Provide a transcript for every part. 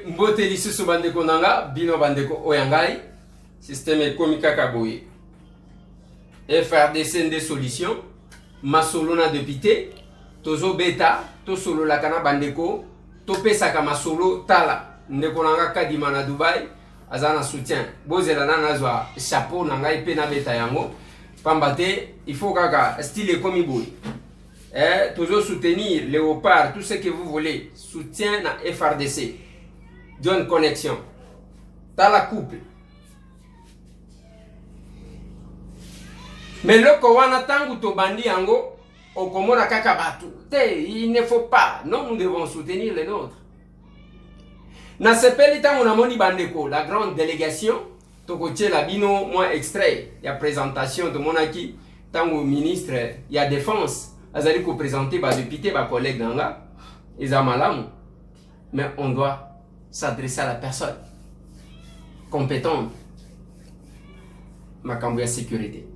mbote lisusu bandeko nanga bino bandeko oyangai système économique kaboye FRDC des solutions masolo na député tozo beta to solo la kana bandeko to pesaka masolo tala ndeko nanga kadima na Dubai azana soutien bozela na nazwa chapeau nanga ipe na beta yango pambate il faut kaka style comme boy toujours soutenir Léopard, tout ce que vous voulez, soutien à FRDC, donne connexion, dans la couple. Mais le Kowana Tangu Tobandi Ango, au Komona Kakabatu, il ne faut pas, non, nous devons soutenir les nôtres. Dans ce pays, on a moni bandeko, la grande délégation, Tokoche Labino, moi extrait, il y a présentation de Monaki, Tango ministre, il y a défense. Azali ko présenter ba député ba collègue nanga ezamalamu, mais on doit s'adresser à la personne compétente makambo ya sécurité.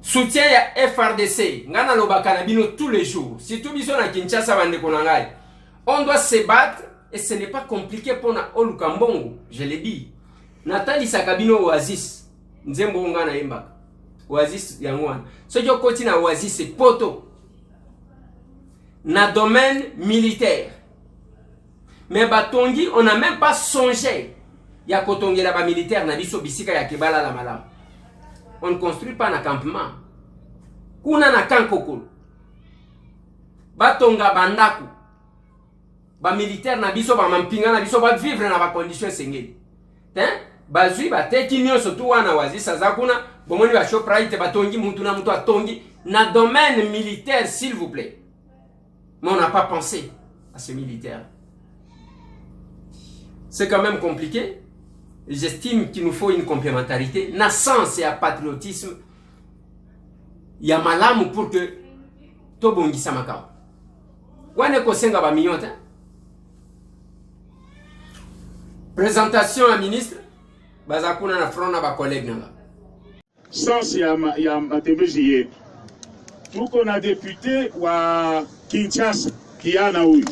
Soutien ya FRDC ngana lobaka na bino tous les jours, surtout biso na Kinshasa bande konangai. On doit se battre et ce n'est pas compliqué pour na olukambongo, je l'ai dit. Natali sakabino oasis nzembo ngana imba Oasis Yangwan. Ce qui est na Oasis, c'est poto. Na domaine militaire. Mais Batongi, on n'a même pas songé. Ya kotongi la ba militaire na biso bisika ya kebala la malam. On ne construit pas un campement. Kuna na kankokolo. Batonga bandaku. Ba militaire na biso ba mampinga na biso ba vivre na ba conditions sengeli. Bazui ba teki nyonso tu wana Oasis azakuna. Bomoni ba shoprite batongi mutu na mutu atongi na domaine militaire s'il vous plaît. Mais on n'a pas pensé à ce militaire. C'est quand même compliqué. J'estime qu'il nous faut une complémentarité. Na sens et à patriotisme. Ya malamu pour que to bongisa makao. Wane ko senga ba minyota. Présentation à ministre bazakuna na front na ba collègue nanga. Sens ya matembezi tuko na député wa Kinshasa Kiana huyu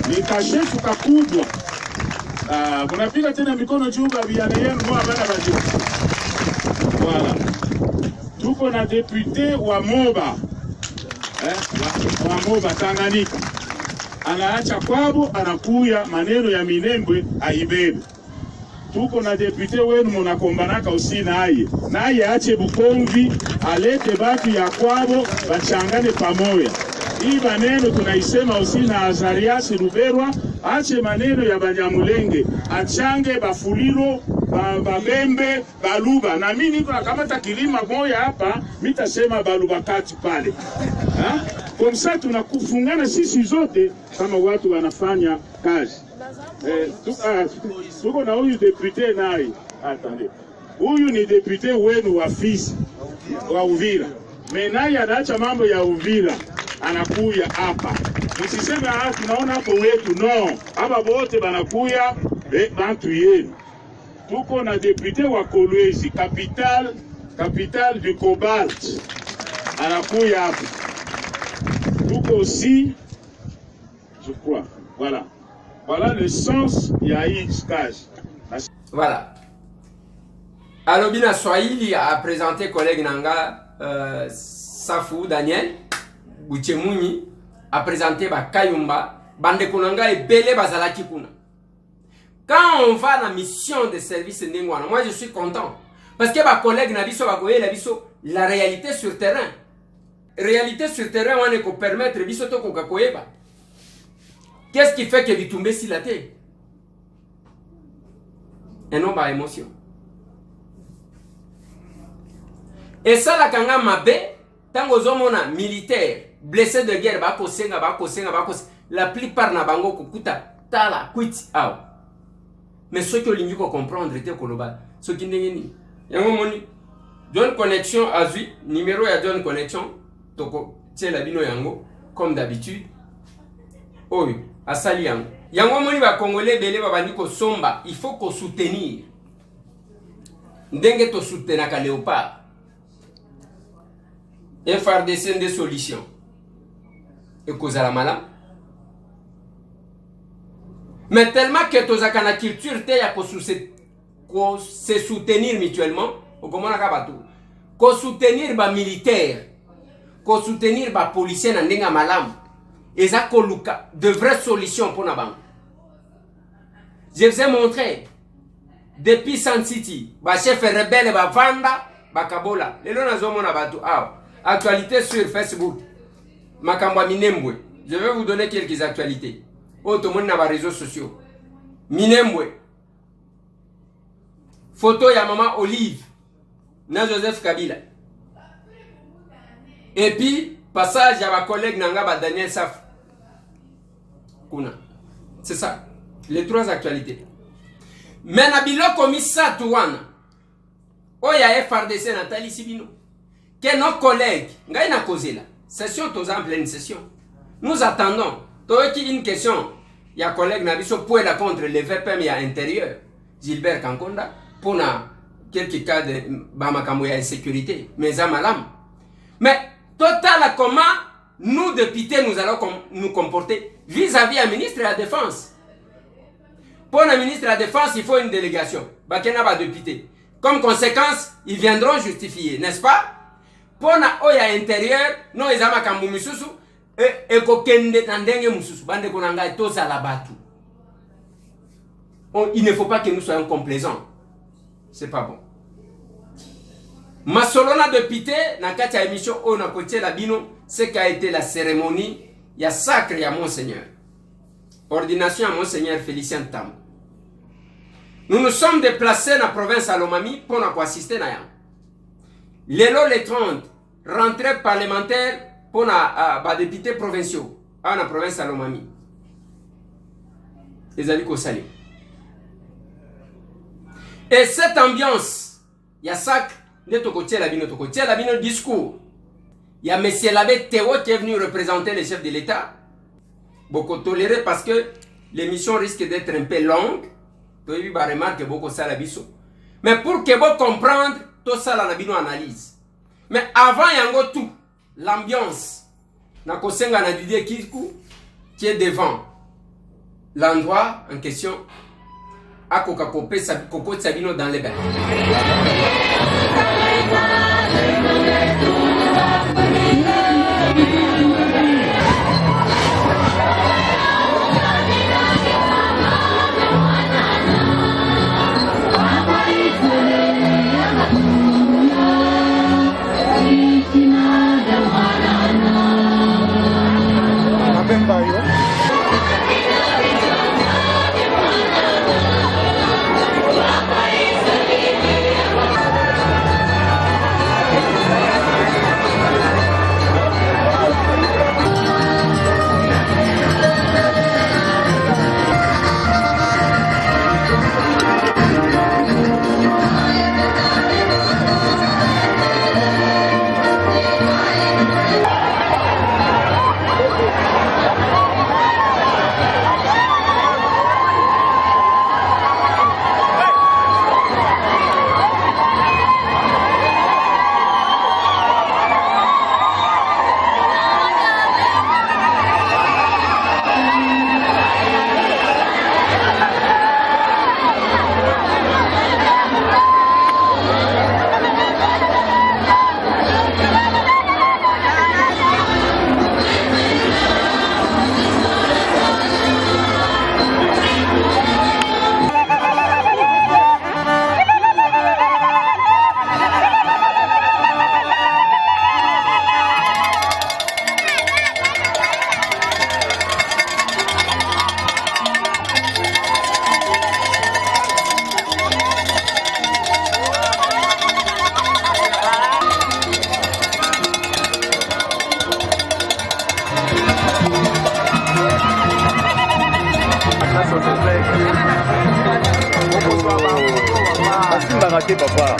ni kashefu kakubwa. Munapiga tena mikono juu babiana yenu mwa bana bajua. Voilà. Tuko na député wa Moba wa Moba Tanganyika anaacha kwabo anakuya maneno ya Minembwe aibebe. Tuko na député wenu munakombanaka usi naye ache Bukomvi alete batu ya kwabo bachangane pamoja. Hii maneno tunaisema usi na Azarias Ruberwa ache maneno ya Banyamulenge achange Bafuliro Babembe Baluba na mimi niko nakamata kilima moja hapa mitasema Baluba kati pale. Kwa msa tunakufungana sisi zote kama watu wanafanya kazi. Tuko na huyu député naye. Attendez. Huyu ni député wenu wa Fizi wa Uvira. Menaye anaacha mambo ya Uvira anakuya hapa. Msiseme tunaona hapo wetu no. Hapa wote banakuya bantu yenu. Tuko na député wa Kolwezi, capitale du cobalt. Anakuya hapa. Tuko aussi je crois. Voilà. Voilà le sens ya X-Cash. Voilà. Alobina Swahili a présenté collègue Nanga Safou Daniel Bouchemuni a présenté Kayumba Bande Konanga et Bele Bazalaki Kuna. Quand on va à la mission de service Ndengwana, moi je suis content parce que ma collègue Nabiso Bagoye la réalité sur terrain. Réalité sur terrain on est qu'on permettre biso to kokakoyeba. Qu'est-ce qui fait que Bitumbe si la terre? Et non par émotion. Et ça la kanga mabe, tango zomona militaire, blessé de guerre, bako senga, la plupart na bango kukuta tala quit out. Mais ceux qui ont comprendre était koloba, ceux qui n'engeni. Yango moni, John Connexion azui, numéro ya John Connexion, toko tie la bino yango, comme d'habitude. Oyo, asali yango. Yango moni ba Congolais bele ba bandiko somba, il faut qu'on soutenir. Ndenge to soutenaka Léopard. FRDC des solutions. Et cause à la malam. Mais tellement que tozaka na culture te ya se soutenir mutuellement, okomona ka bato. Ko soutenir ba militaire, ko soutenir ba policier na ndenga malamu. Eza koluka de vraies solutions pour na bango. Je vous ai montré depuis Sun City, ba chef rebelle ba vanda ba kabola. Lelo nazomona bato awa. Actualité sur Facebook. Makamba Minembwe. Je vais vous donner quelques actualités. Oh, tout le monde dans les réseaux sociaux. Minembwe. Photo ya maman Olive. Na Joseph Kabila. Et puis, passage à ma collègue Nanga Daniel Saf. Kuna. C'est ça. Les trois actualités. Mais Nabilo commis ça, Touana. Oh, y a FRDC Nathalie Sibino. Que nos collègues, ngai na causé là. Session tous en pleine session. Nous attendons. Toi qui une question. Il y a collègue Nabiso pour la contre le VPM à intérieur. Gilbert Kankonda pour na quelques cas de Bamakambo ya insécurité. Mais amalam. Mais total comment nous députés nous allons nous comporter vis-à-vis un ministre de la Défense. Pour le ministre de la Défense, il faut une délégation. Bakena ba député. Comme conséquence, ils viendront justifier, n'est-ce pas? Pour na oya intérieur, non ezama kambu misusu e kokende tandenge mususu bande konanga toza la batu. Il ne faut pas que nous soyons complaisants. C'est pas bon. Masolona de pité na kati ya émission o na kotie la bino, ce qu'a été la cérémonie ya sacre ya Monseigneur. Ordination à Monseigneur Félicien Tam. Nous nous sommes déplacés dans la province à Lomami pour nous assister à yam. Lelo les 30 rentrée parlementaire pour les députés provinciaux à la province à Lomami. Les amis Kosali. Et cette ambiance, il y a ça de Tokotia la bino discours. Il y a M. l'abbé Théo qui est venu représenter les chefs de l'État. Beaucoup toléré parce que l'émission risque d'être un peu longue. Tu as vu ma remarque beaucoup ça la biso. Mais pour que vous comprendre tout ça la bino analyse. Mais avant yango tout, l'ambiance na kosenga na Didier Kikou qui est devant l'endroit en question à Coca-Cola Coco Sabino dans les bains. raté, papa.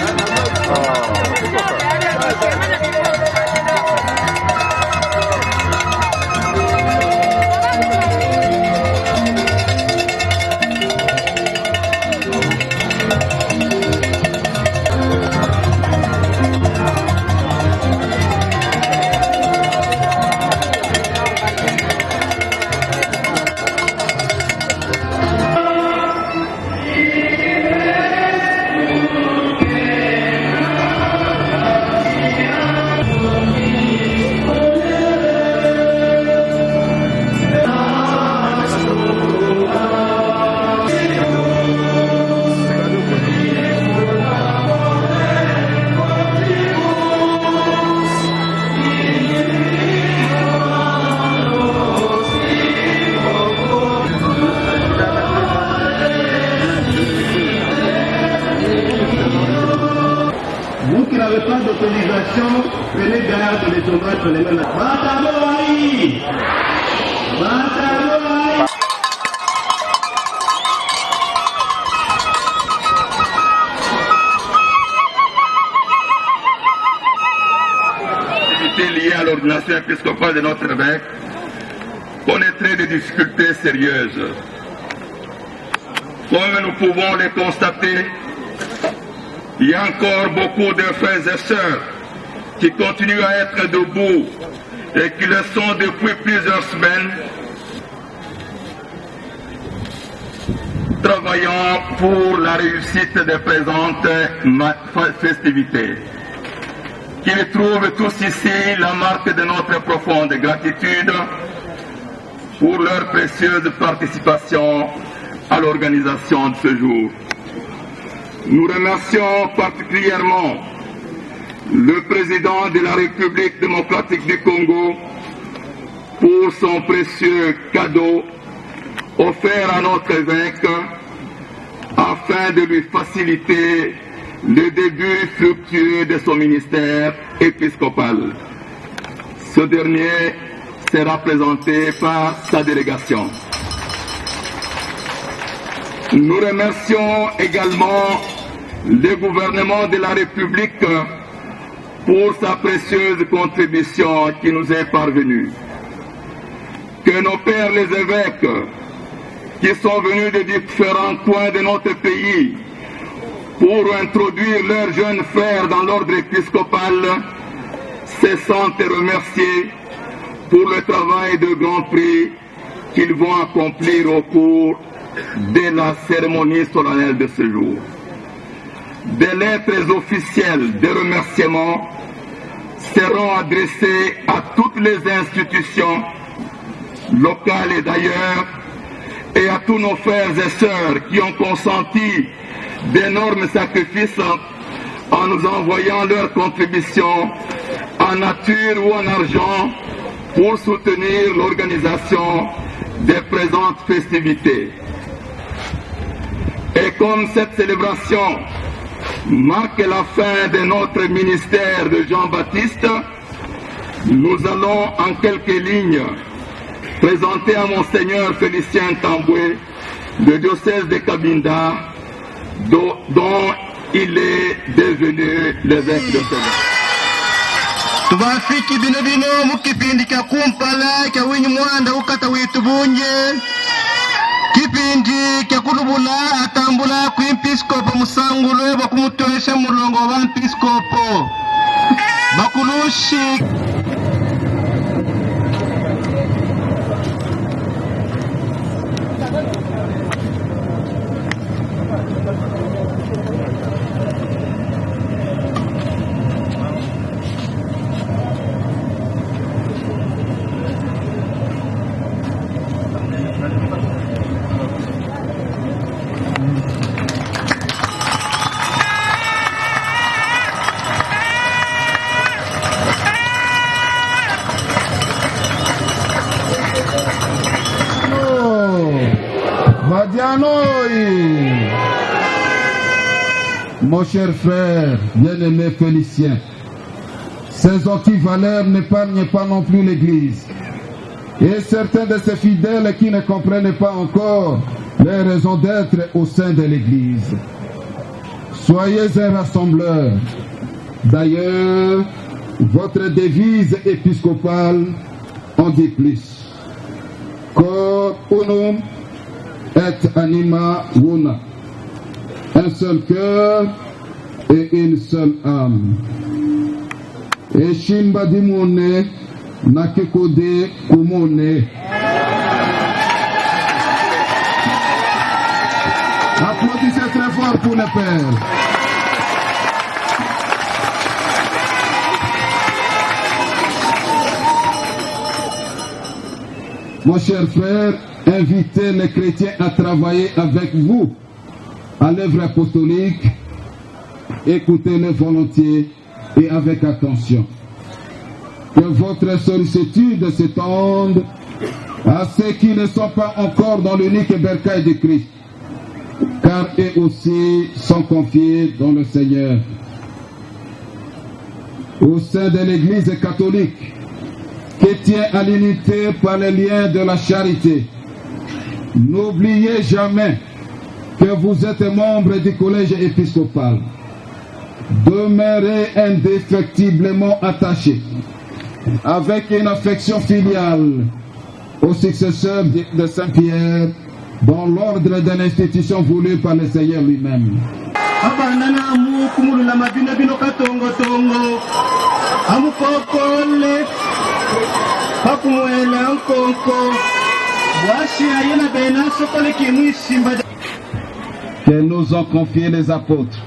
l'hospitalisation, prenez garde les tomates, les mêmes. Liées à l'ordination épiscopale de notre évêque connaîtrait des difficultés sérieuses. Comme nous pouvons les constater, il y a encore beaucoup de frères et sœurs qui continuent à être debout et qui le sont depuis plusieurs semaines, travaillant pour la réussite des présentes festivités. Qu'ils trouvent tous ici la marque de notre profonde gratitude pour leur précieuse participation à l'organisation de ce jour. Nous remercions particulièrement le président de la République démocratique du Congo pour son précieux cadeau offert à notre évêque afin de lui faciliter le début fructueux de son ministère épiscopal. Ce dernier sera présenté par sa délégation. Nous remercions également le gouvernement de la République pour sa précieuse contribution qui nous est parvenue. Que nos pères les évêques qui sont venus de différents coins de notre pays pour introduire leurs jeunes frères dans l'ordre épiscopal se sentent remerciés pour le travail de grand prix qu'ils vont accomplir au cours de la cérémonie solennelle de ce jour. Des lettres officielles de remerciement seront adressées à toutes les institutions locales et d'ailleurs, et à tous nos frères et sœurs qui ont consenti d'énormes sacrifices en nous envoyant leurs contributions en nature ou en argent pour soutenir l'organisation des présentes festivités. Et comme cette célébration marque la fin de notre ministère de Jean-Baptiste, nous allons en quelques lignes présenter à Monseigneur Félicien Tamboué le diocèse de Cabinda, dont il est devenu l'évêque de Sénégal. Tubafiki bino bino mukipindi kya kumpala kya winyi mwanda ukata witu bunye kipindi kya kulubula atambula ku episkopo musangulo bakumutoesha mulongo wa episkopo bakulushi. Mon cher frère, bien-aimé Félicien, ces antivaleurs n'épargnent pas non plus l'Église. Et certains de ces fidèles qui ne comprennent pas encore les raisons d'être au sein de l'Église. Soyez un rassembleur. D'ailleurs, votre devise épiscopale en dit plus. Cor unum et anima una. Un seul cœur et une seule âme. Et Shimba Dimone Nakekode Kumone. Applaudissez très fort pour le Père. Mon cher frère, invitez les chrétiens à travailler avec vous à l'œuvre apostolique, écoutez-le volontiers et avec attention. Que votre sollicitude s'étende à ceux qui ne sont pas encore dans l'unique bercail de Christ, car eux aussi sont confiés dans le Seigneur. au sein de l'Église catholique qui tient à l'unité par les liens de la charité. N'oubliez jamais que vous êtes membre du collège épiscopal. Demeurez indéfectiblement attachés avec une affection filiale aux successeurs de Saint-Pierre dans l'ordre de l'institution voulue par le Seigneur lui-même. Que nous ont confié les apôtres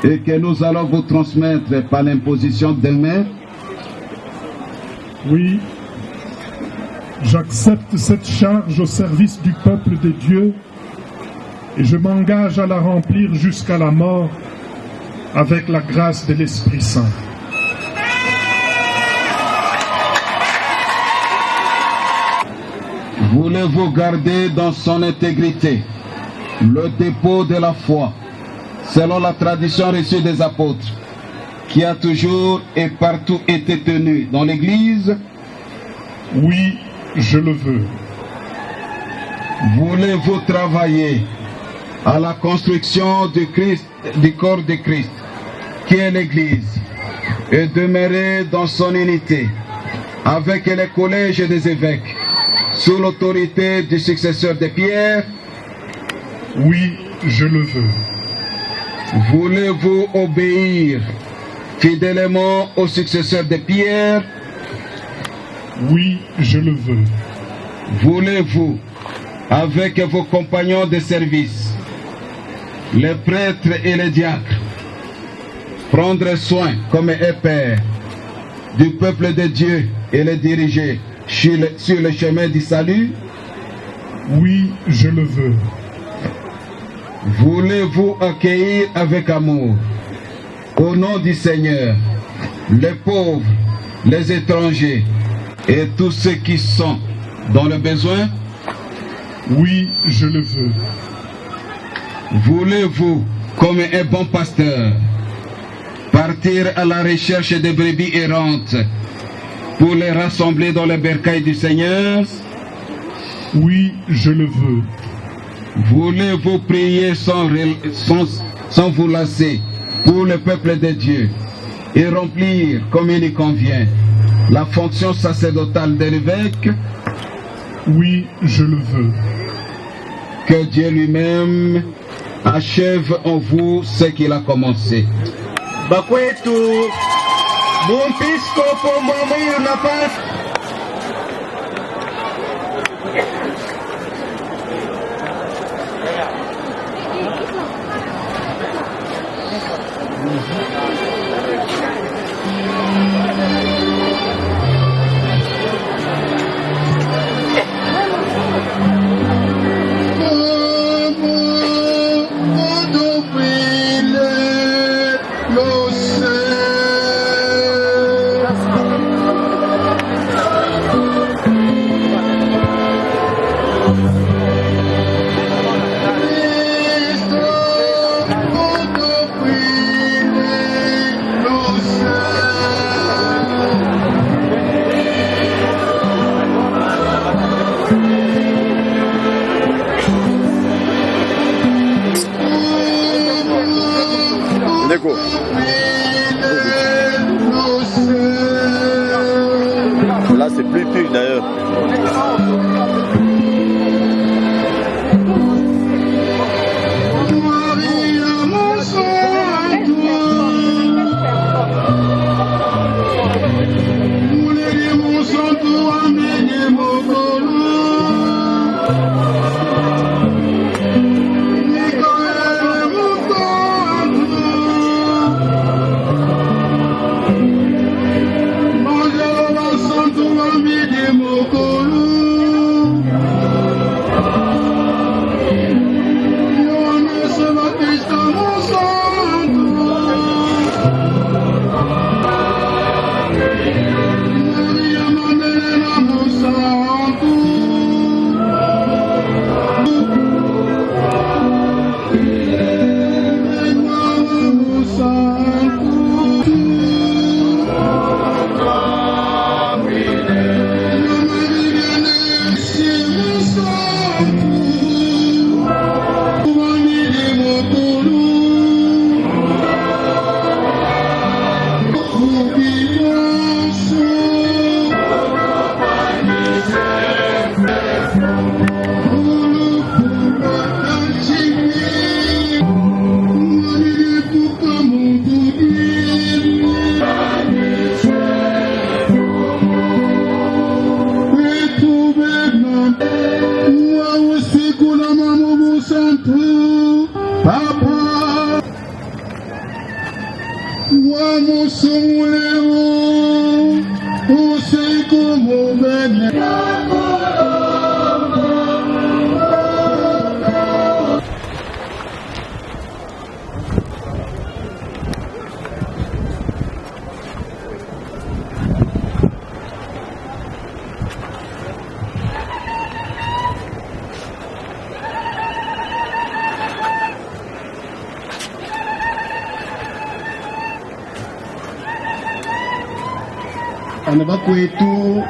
et que nous allons vous transmettre par l'imposition des mains. Oui, j'accepte cette charge au service du peuple de Dieu et je m'engage à la remplir jusqu'à la mort avec la grâce de l'Esprit Saint. Voulez-vous garder dans son intégrité le dépôt de la foi, selon la tradition reçue des apôtres, qui a toujours et partout été tenu dans l'Église? Oui, je le veux. Voulez-vous travailler à la construction du corps de Christ, qui est l'Église, et demeurer dans son unité, avec les collèges des évêques, sous l'autorité du successeur de Pierre? Oui, je le veux. Voulez-vous obéir fidèlement au successeur de Pierre? Oui, je le veux. Voulez-vous, avec vos compagnons de service, les prêtres et les diacres, prendre soin comme un père du peuple de Dieu et les diriger sur le chemin du salut? Oui, je le veux. Voulez-vous accueillir avec amour, au nom du Seigneur, les pauvres, les étrangers et tous ceux qui sont dans le besoin? Oui, je le veux. Voulez-vous, comme un bon pasteur, partir à la recherche des brebis errantes pour les rassembler dans le bercail du Seigneur? Oui, je le veux. Voulez-vous prier sans vous lasser pour le peuple de Dieu et remplir, comme il y convient, la fonction sacerdotale de l'évêque? Oui, je le veux. Que Dieu lui-même achève en vous ce qu'il a commencé. Bakwetu, Mumpiscopo Mwamwiru nafasi. Là, c'est plus pur d'ailleurs. gouverneur, moi aussi Koulama Moubou Santou, Papa, moi Moussoumouléo, aussi gouverneur. Anaba kwetu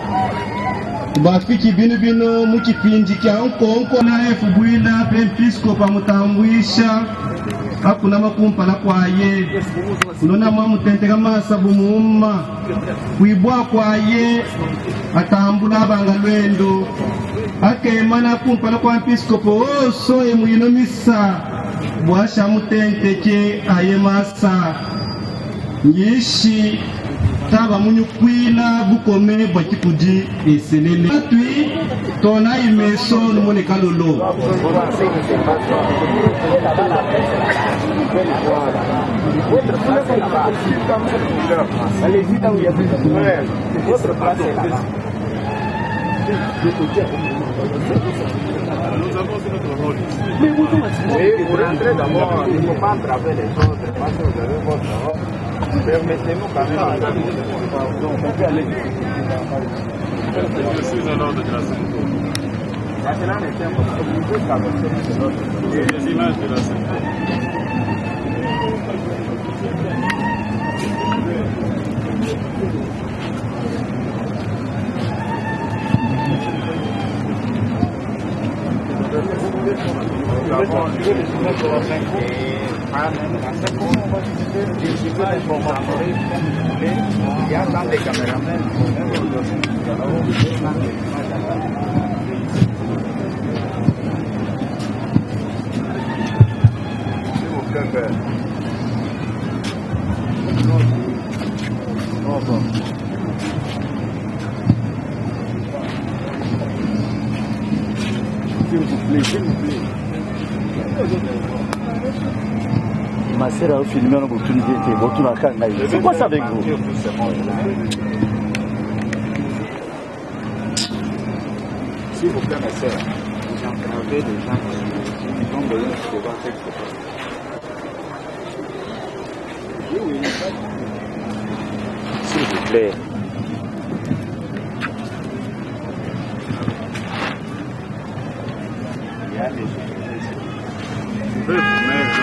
bafiki bino mukipindi kya nkonko na efubwila pempiskopa mutambwisha akuna makumpala kwaye kunona mwamutenteka masabu muuma kwibwa kwaye atambula abanga lwendo akemana kumpala kwa mpiskopo oso emuyino misa bwasha mutenteke aye masa nyishi taba munyukwila bukome bwakikuji eselele atwi tona imeso numone kalolo Nous avons notre rôle. Mais vous rentrez d'abord, il ne faut pas entraver les autres, parce que vous avez votre rôle. Permettez-nous quand même de je suis à l'ordre de la Sainte-Côte. Maintenant, les temples, vous pouvez traverser l'autre. Les images de la Sainte-Côte. Nous avons les images de la Sainte-Côte. Il y a dans les caméramans, s'il vous plaît, père. S'il vous plaît, s'il vous plaît. Ma sœur a filmé une opportunité. C'est quoi ça avec vous? S'il vous plaît, ma sœur, vous entravez les gens qui ont besoin de voir quelque chose. S'il vous plaît. Il y a des choses. Vous pouvez vous mettre ici,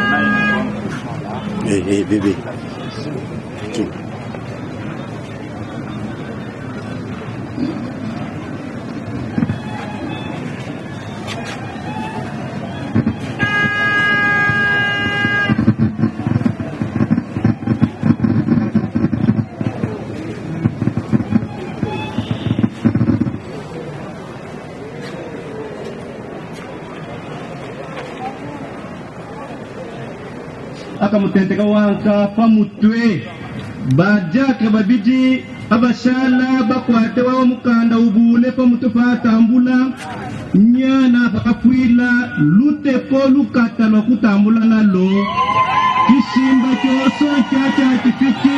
on a une bonne position là. Hé, bébé. akamutenteka wanka pamutwe bajaka babiji abashala bakwate wa mukanda ubule pamutwe fatambula nyana pakafwila luteko lukata lwakutambula nalo kisimba kyoso kyacha kifiki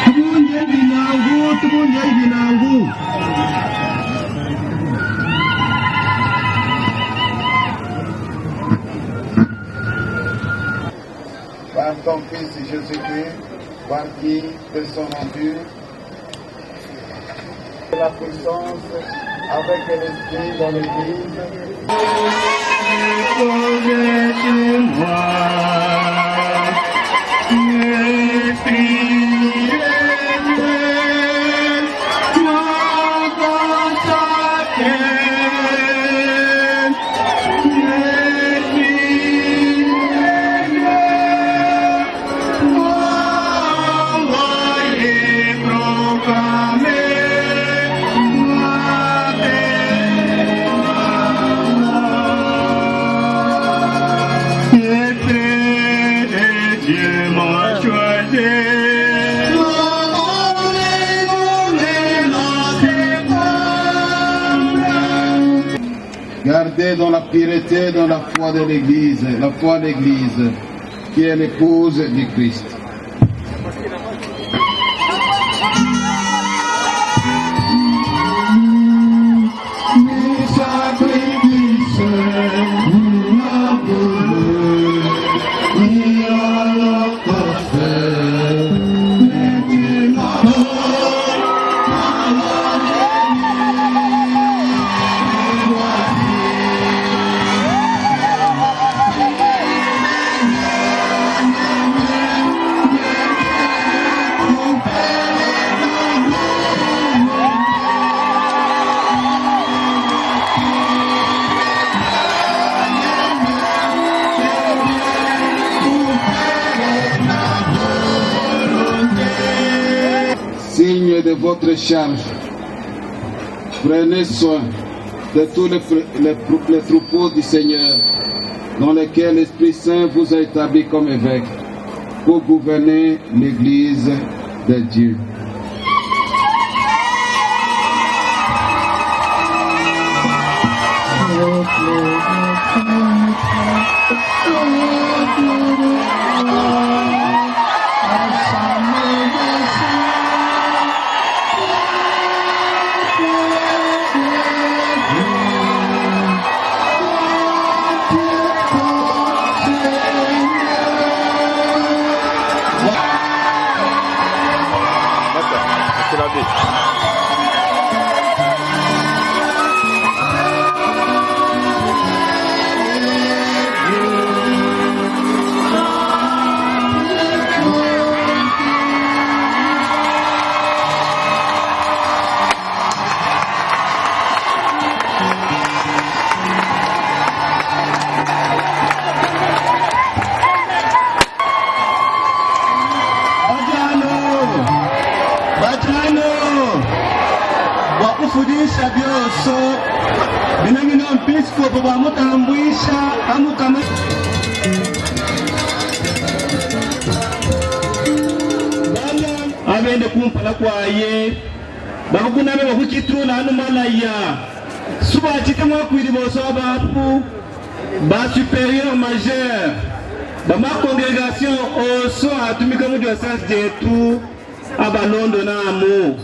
tubunye ibinangu Par ton Fils Jésus-Christ, par qui, de son nom pur, la puissance avec l'Esprit dans l'Église. gardée dans la pureté, dans la foi de l'Église, qui est l'épouse du Christ. Signe de votre charge, prenez soin de tous les troupeaux du Seigneur, dans lesquels l'Esprit Saint vous a établi comme évêque, pour gouverner l'Église de Dieu. wakufundisha byoso binamino mpisikopo bamutambwisha amukama bana abende kumpala kwaye bakunabe bakukitula hano malaya subachite mwakwiri boso abapu ba supérieur majeur bama congrégation oso atumika mu diocèse jetu abalondo namu.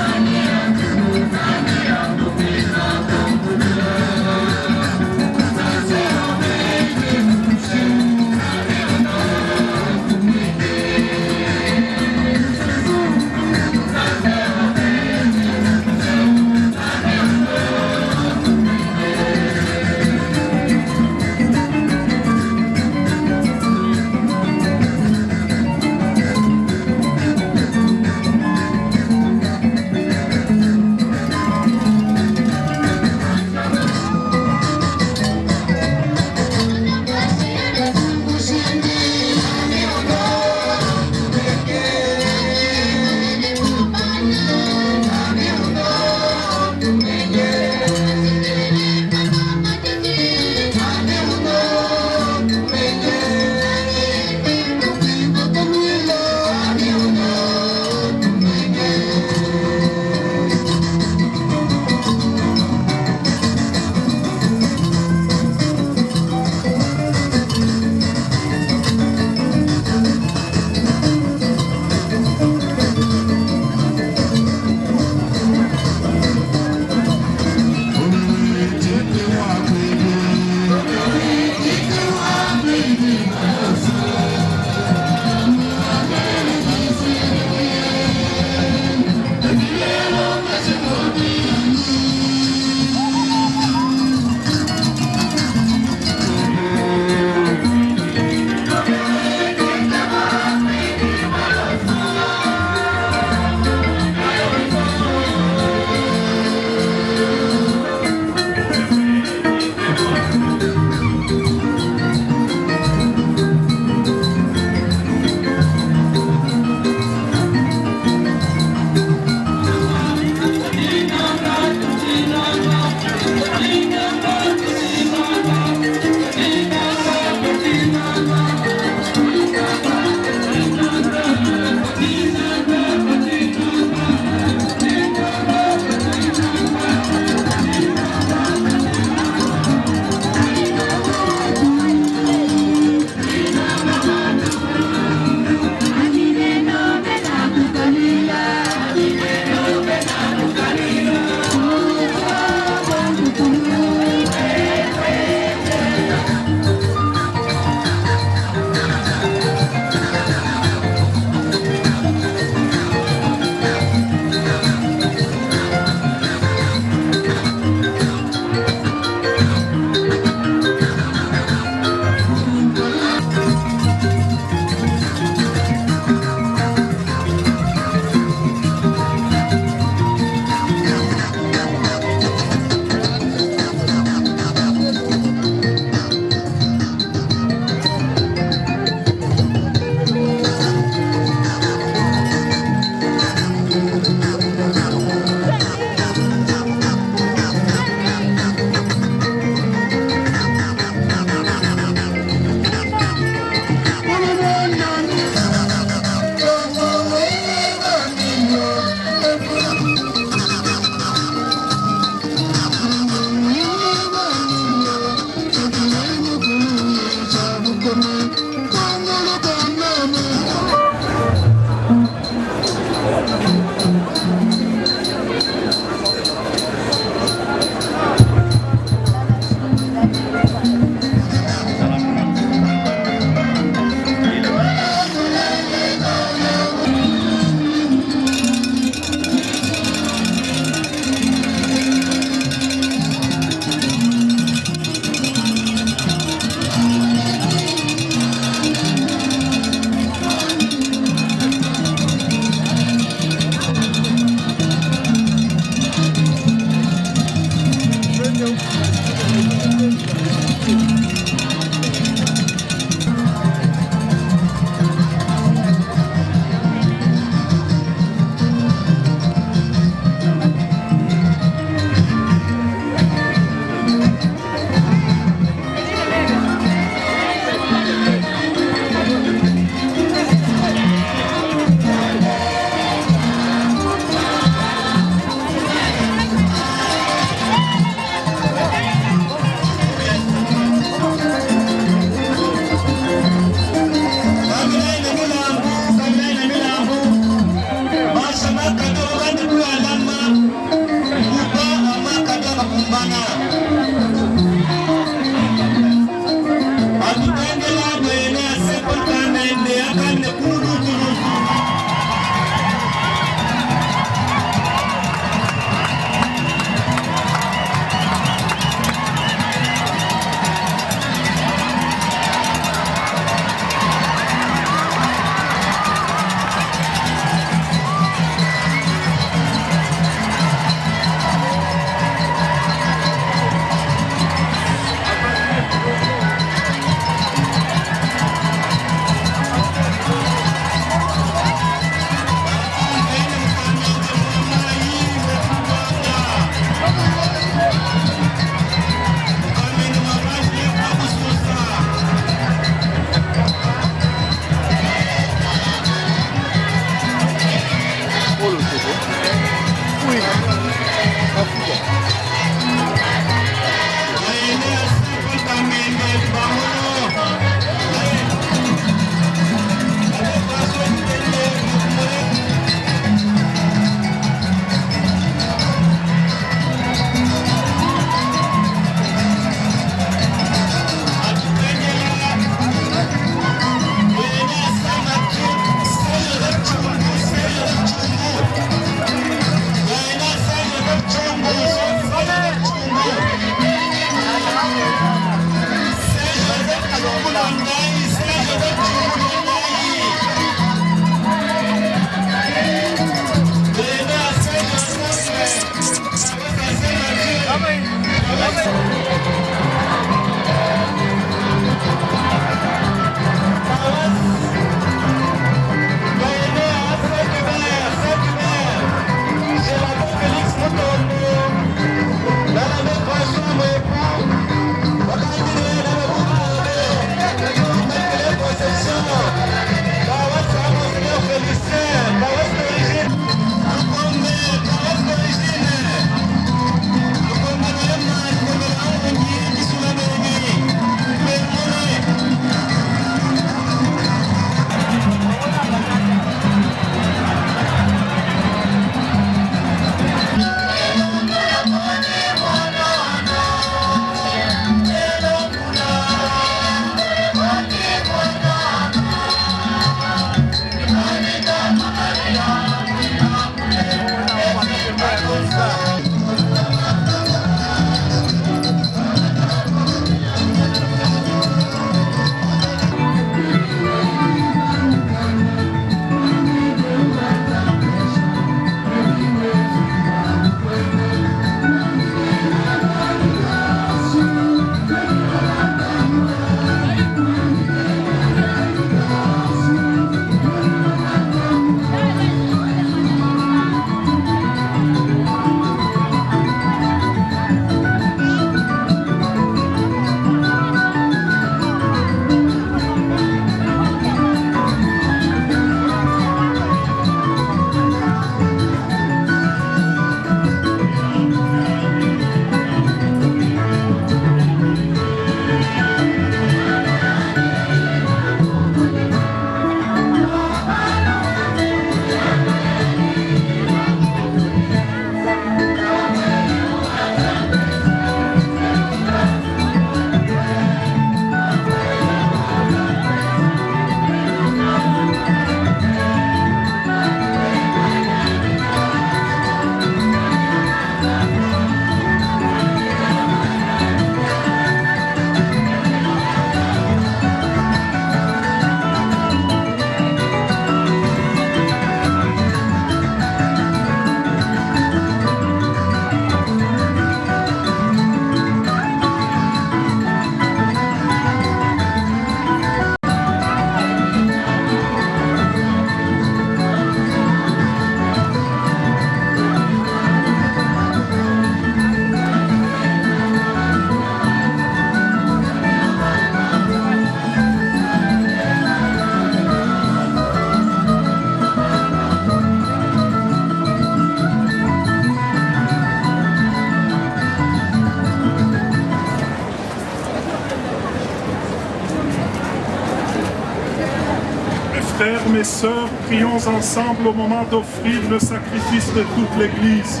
Frères, mes sœurs, prions ensemble au moment d'offrir le sacrifice de toute l'Église.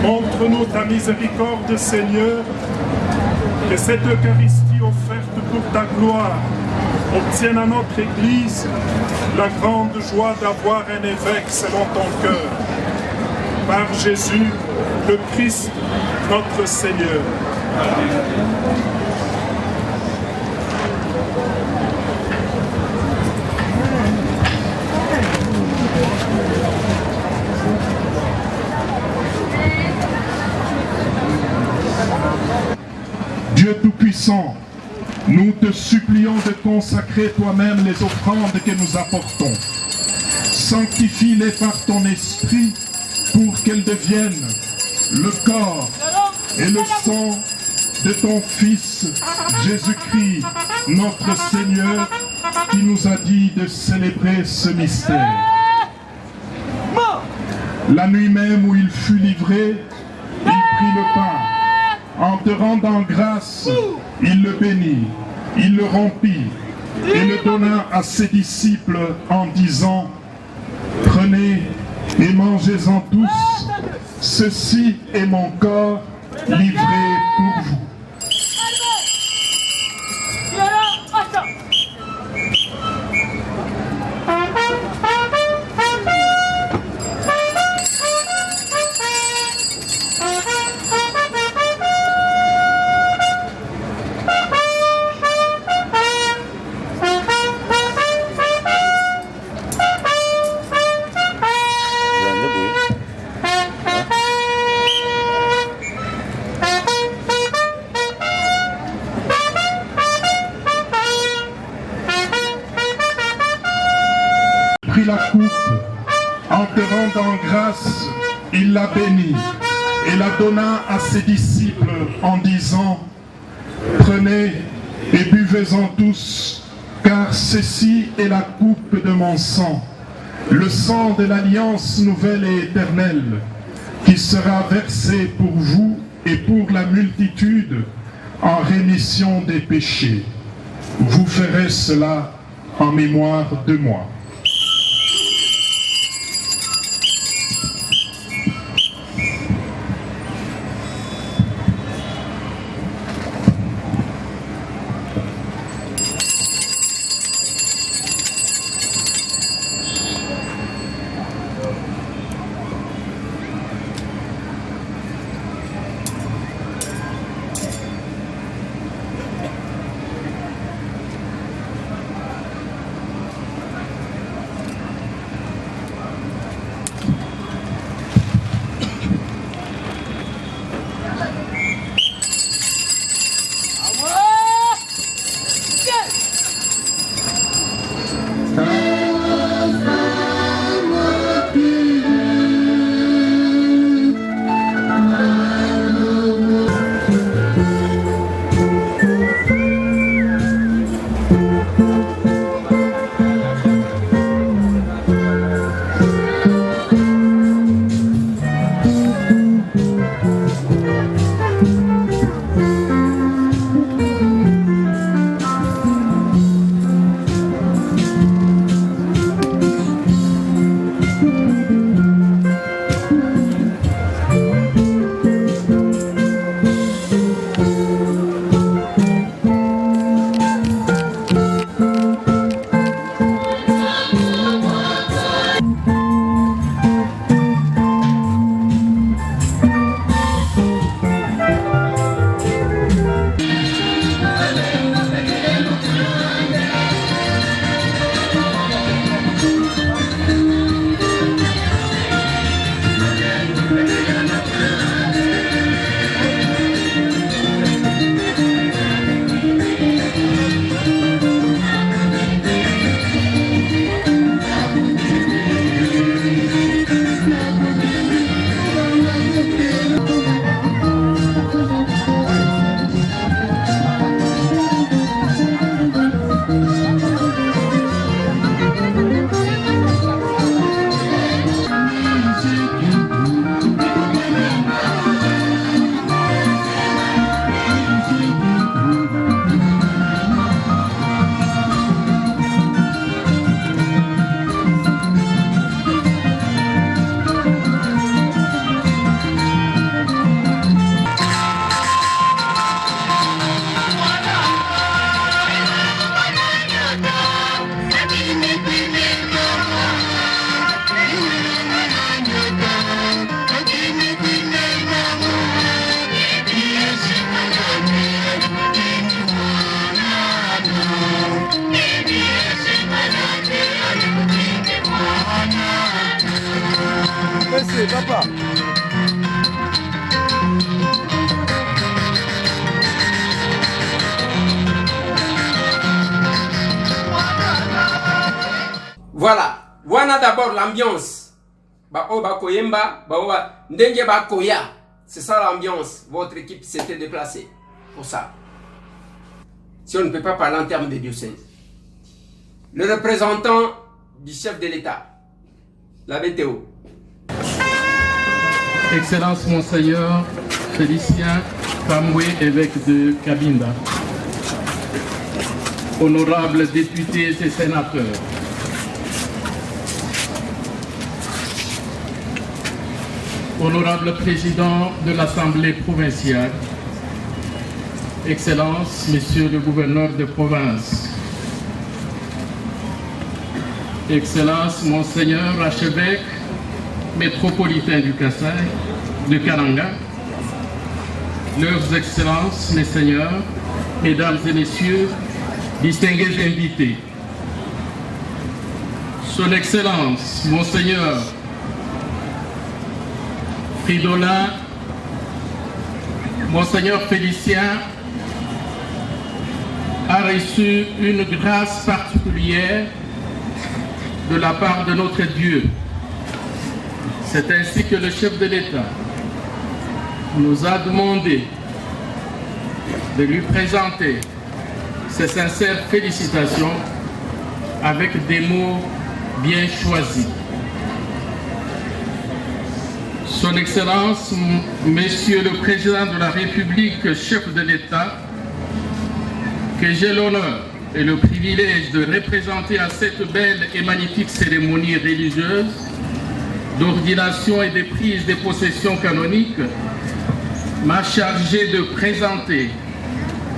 Montre-nous ta miséricorde, Seigneur, que cette Eucharistie offerte pour ta gloire obtienne à notre Église la grande joie d'avoir un évêque selon ton cœur. Par Jésus, le Christ, notre Seigneur. Dieu Tout-Puissant, nous te supplions de consacrer toi-même les offrandes que nous apportons. Sanctifie-les par ton esprit pour qu'elles deviennent le corps et le sang de ton Fils Jésus-Christ, notre Seigneur, qui nous a dit de célébrer ce mystère. La nuit même où il fut livré, il prit le pain. En te rendant grâce, il le bénit, il le rompit et le donna à ses disciples en disant: prenez et mangez-en tous, ceci est mon corps livré pour vous. En te rendant grâce, il la bénit et la donna à ses disciples en disant: prenez et buvez-en tous, car ceci est la coupe de mon sang, le sang de l'alliance nouvelle et éternelle, qui sera versé pour vous et pour la multitude en rémission des péchés. Vous ferez cela en mémoire de moi. Merci, papa. Voilà, voilà d'abord l'ambiance. C'est ça l'ambiance. Votre équipe s'était déplacée pour ça. Si on ne peut pas parler en termes de diocèse. Le représentant du chef de l'État, la BTO. Excellence Monseigneur Félicien Kamwe, évêque de Cabinda. Honorables députés et sénateurs. Honorable président de l'Assemblée provinciale, Excellence, Monsieur le gouverneur de province, Excellence, Monseigneur archevêque métropolitain du Kassai, de Kananga, Leurs Excellences, mes seigneurs, Mesdames et Messieurs, distingués invités, Son Excellence, Monseigneur Fridola, Monseigneur Félicien a reçu une grâce particulière de la part de notre Dieu C'est ainsi que le chef de l'État nous a demandé de lui présenter ses sincères félicitations avec des mots bien choisis. Son Excellence, Monsieur le Président de la République, chef de l'État, que j'ai l'honneur et le privilège de représenter à cette belle et magnifique cérémonie religieuse d'ordination et de prise de possession canonique, m'a chargé de présenter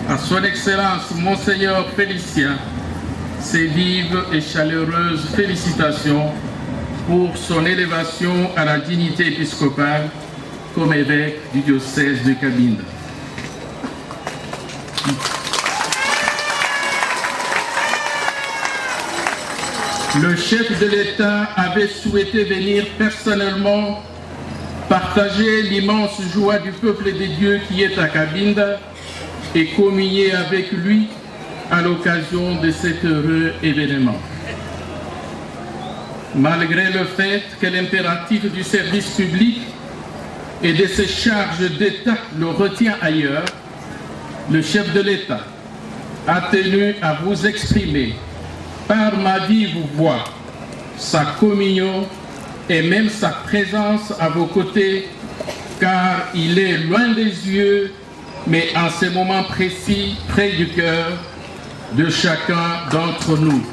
à Son Excellence Monseigneur Félicien ses vives et chaleureuses félicitations pour son élévation à la dignité épiscopale comme évêque du diocèse de Cabinda. Le chef de l'État avait souhaité venir personnellement partager l'immense joie du peuple de Dieu qui est à Cabinda et communier avec lui à l'occasion de cet heureux événement. Malgré le fait que l'impératif du service public et de ses charges d'État le retient ailleurs, le chef de l'État a tenu à vous exprimer par ma vive voix sa communion et même sa présence à vos côtés, car il est loin des yeux, mais en ce moment précis, près du cœur de chacun d'entre nous.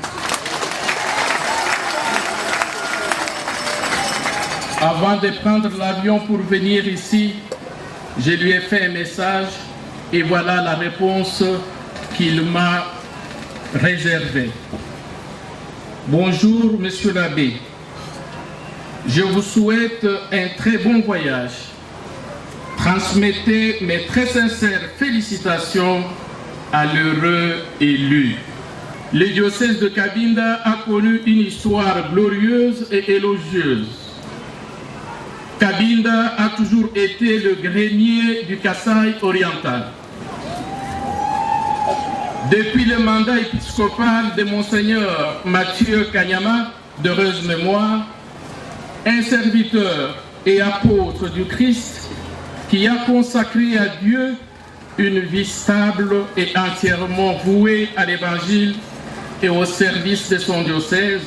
Avant de prendre l'avion pour venir ici, je lui ai fait un message et voilà la réponse qu'il m'a réservée. Bonjour, Monsieur l'abbé. Je vous souhaite un très bon voyage. Transmettez mes très sincères félicitations à l'heureux élu. Le diocèse de Cabinda a connu une histoire glorieuse et élogieuse. Cabinda a toujours été le grenier du Kasaï oriental. Depuis le mandat épiscopal de Monseigneur Mathieu Kanyama, d'heureuse mémoire, un serviteur et apôtre du Christ qui a consacré à Dieu une vie stable et entièrement vouée à l'Évangile et au service de son diocèse,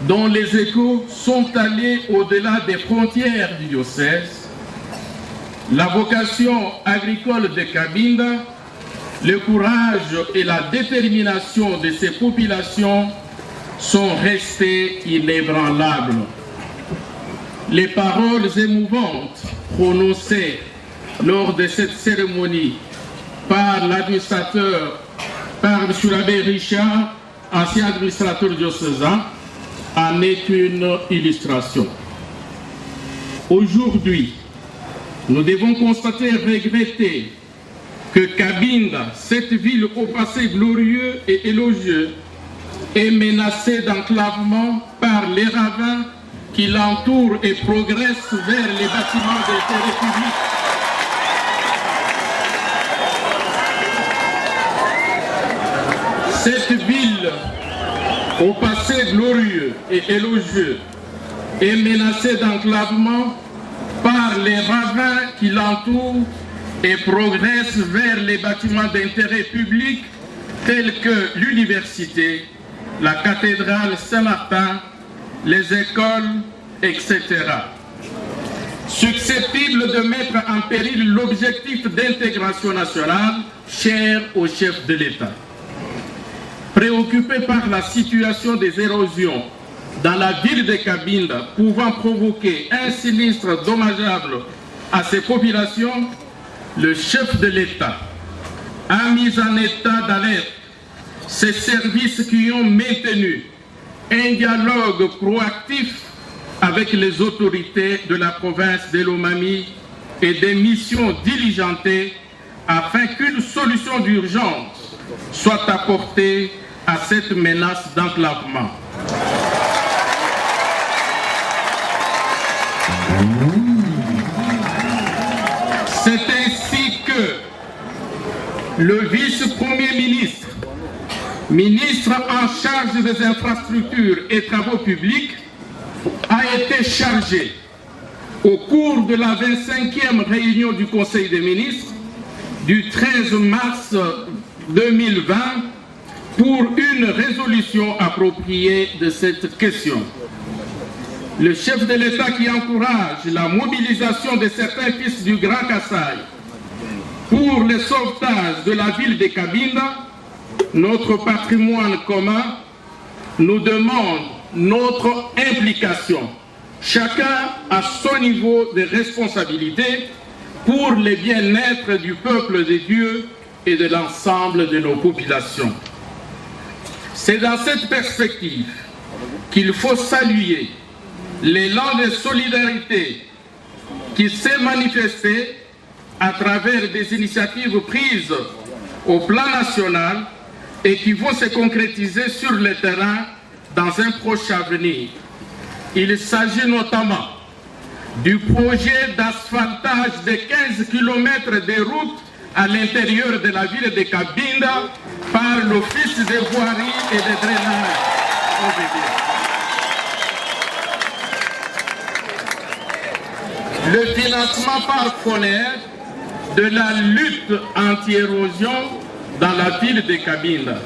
dont les échos sont allés au-delà des frontières du diocèse, la vocation agricole de Cabinda, le courage et la détermination de ses populations sont restés inébranlables. Les paroles émouvantes prononcées lors de cette cérémonie par l'administrateur, par M. l'abbé Richard, ancien administrateur diocésain, en est une illustration. Aujourd'hui, nous devons constater et regretter que Cabinda, cette ville au passé glorieux et élogieux, est menacée d'enclavement par les ravins qui l'entourent et progressent vers les bâtiments d'intérêt public. Cette ville, au passé glorieux et élogieux, est menacée d'enclavement par les ravins qui l'entourent et progresse vers les bâtiments d'intérêt public tels que l'université, la cathédrale Saint-Martin, les écoles, etc. Susceptible de mettre en péril l'objectif d'intégration nationale cher au chef de l'État. Préoccupé par la situation des érosions dans la ville de Cabinda pouvant provoquer un sinistre dommageable à ses populations, le chef de l'État a mis en état d'alerte ces services qui ont maintenu un dialogue proactif avec les autorités de la province de Lomami et des missions diligentées afin qu'une solution d'urgence soit apportée à cette menace d'enclavement. C'est ainsi que le vice-premier ministre, ministre en charge des infrastructures et travaux publics, a été chargé au cours de la 25e réunion du Conseil des ministres du 13 mars 2020 pour une résolution appropriée de cette question. Le chef de l'État qui encourage la mobilisation de certains fils du Grand Kasaï pour le sauvetage de la ville de Cabinda, notre patrimoine commun, nous demande notre implication, chacun à son niveau de responsabilité pour le bien-être du peuple de Dieu et de l'ensemble de nos populations. C'est dans cette perspective qu'il faut saluer l'élan de solidarité qui s'est manifesté à travers des initiatives prises au plan national et qui vont se concrétiser sur le terrain dans un proche avenir. Il s'agit notamment du projet d'asphaltage de 15 km de routes à l'intérieur de la ville de Cabinda par l'Office des voiries et des drainages. Le financement par FONER de la lutte anti-érosion dans la ville de Cabinda.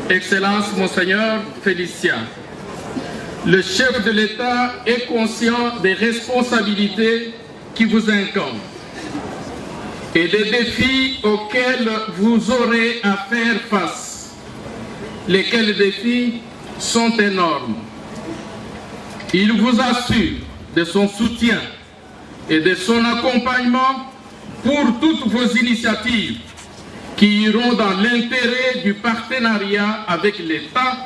Excellence, Monseigneur Félicien, le chef de l'État est conscient des responsabilités qui vous incombent et des défis auxquels vous aurez à faire face, lesquels défis sont énormes. Il vous assure de son soutien et de son accompagnement pour toutes vos initiatives qui iront dans l'intérêt du partenariat avec l'État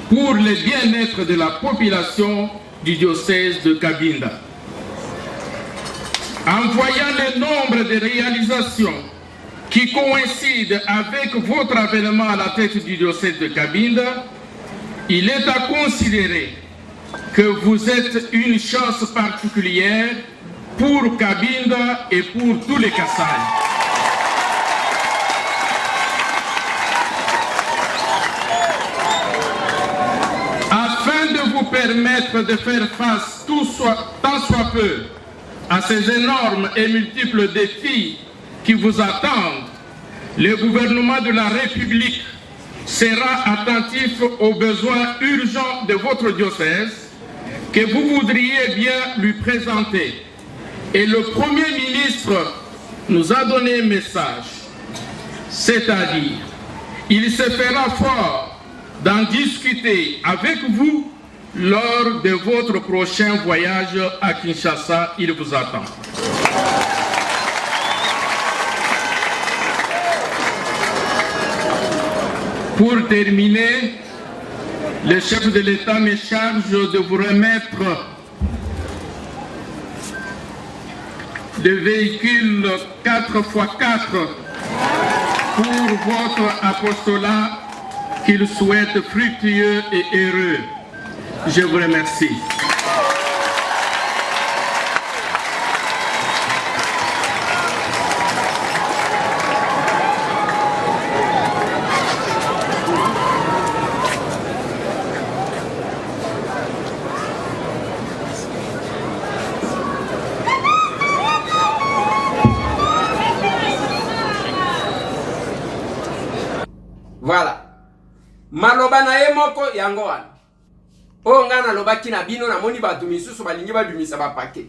pour le bien-être de la population du diocèse de Cabinda. En voyant le nombre de réalisations qui coïncident avec votre avènement à la tête du diocèse de Cabinda, il est à considérer que vous êtes une chance particulière pour Cabinda et pour tous les Kasaï. Afin de vous permettre de faire face tant soit peu à ces énormes et multiples défis qui vous attendent, le gouvernement de la République sera attentif aux besoins urgents de votre diocèse que vous voudriez bien lui présenter. Et le Premier ministre nous a donné un message, c'est-à-dire, il se fera fort d'en discuter avec vous lors de votre prochain voyage à Kinshasa. Il vous attend. Pour terminer, le chef de l'État me charge de vous remettre des véhicules 4x4 pour votre apostolat qu'il souhaite fructueux et heureux. Je vous remercie. Voilà. Maloba na ye moko yango wana. O ngana lobaki na bino na moni batu misusu balingi babimisa ba paquet.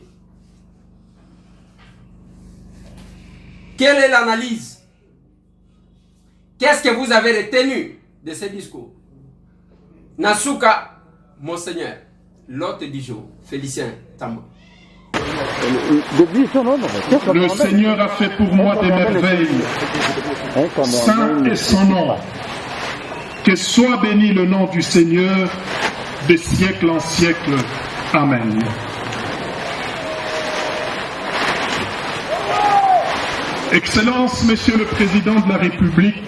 Quelle est l'analyse? Qu'est-ce que vous avez retenu de ce discours? Nasuka, Monseigneur, l'hôte du jour, Félicien Tambo. Le Seigneur a fait pour moi des merveilles. Saint est son nom. Que soit béni le nom du Seigneur de siècle en siècle. Amen. Excellence, Monsieur le Président de la République,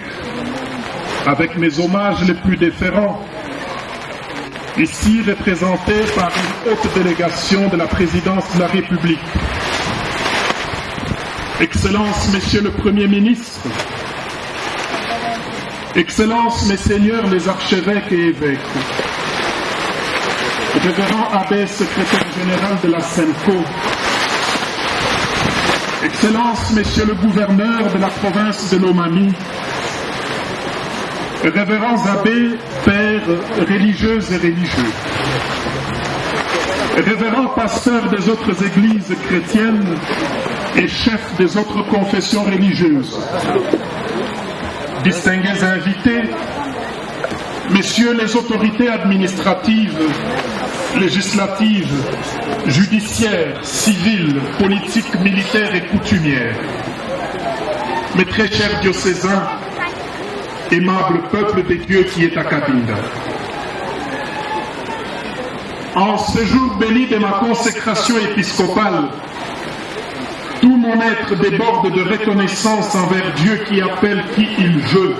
avec mes hommages les plus déférents, ici représenté par une haute délégation de la Présidence de la République. Excellence, Monsieur le Premier ministre, Excellences, Messeigneurs les archevêques et évêques, Révérend Abbé, secrétaire général de la SENCO, Excellences, Messieurs le gouverneur de la province de Lomami, révérends abbés, pères, religieuses et religieux, révérends pasteurs des autres églises chrétiennes et chefs des autres confessions religieuses, distingués invités, Messieurs les autorités administratives, législatives, judiciaires, civiles, politiques, militaires et coutumières, mes très chers diocésains, aimable peuple des dieux qui est à Cabinda. En ce jour béni de ma consécration épiscopale, tout mon être déborde de reconnaissance envers Dieu qui appelle qui il veut.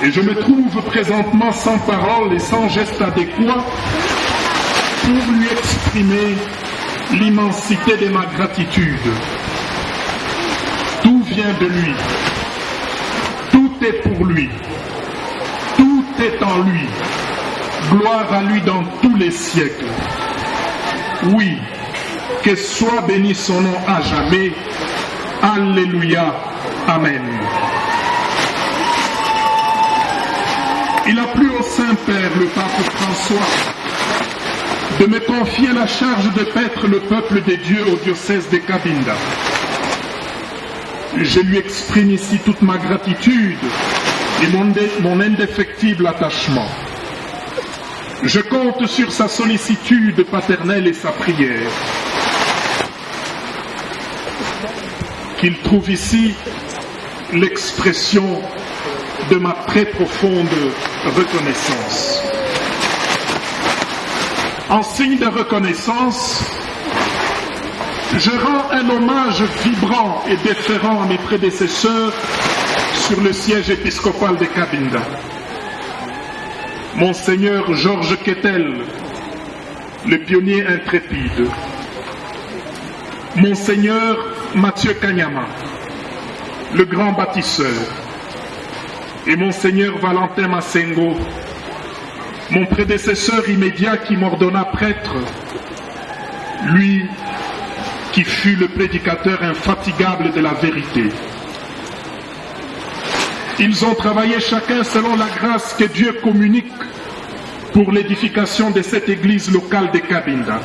Et je me trouve présentement sans parole et sans geste adéquat pour lui exprimer l'immensité de ma gratitude. Tout vient de lui. Tout est pour lui. Tout est en lui. Gloire à lui dans tous les siècles. Oui, que soit béni son nom à jamais. Alléluia. Amen. Il a plu au Saint-Père, le pape François, de me confier la charge de paître le peuple des dieux au diocèse de Cabinda. Je lui exprime ici toute ma gratitude et mon indéfectible attachement. Je compte sur sa sollicitude paternelle et sa prière. Qu'il trouve ici l'expression de ma très profonde reconnaissance. En signe de reconnaissance, je rends un hommage vibrant et déférent à mes prédécesseurs sur le siège épiscopal de Cabinda. Monseigneur Georges Kettel, le pionnier intrépide. Monseigneur Mathieu Kanyama, le grand bâtisseur. Et Monseigneur Valentin Massengo, mon prédécesseur immédiat qui m'ordonna prêtre, lui qui fut le prédicateur infatigable de la vérité. Ils ont travaillé chacun selon la grâce que Dieu communique pour l'édification de cette église locale de Cabinda.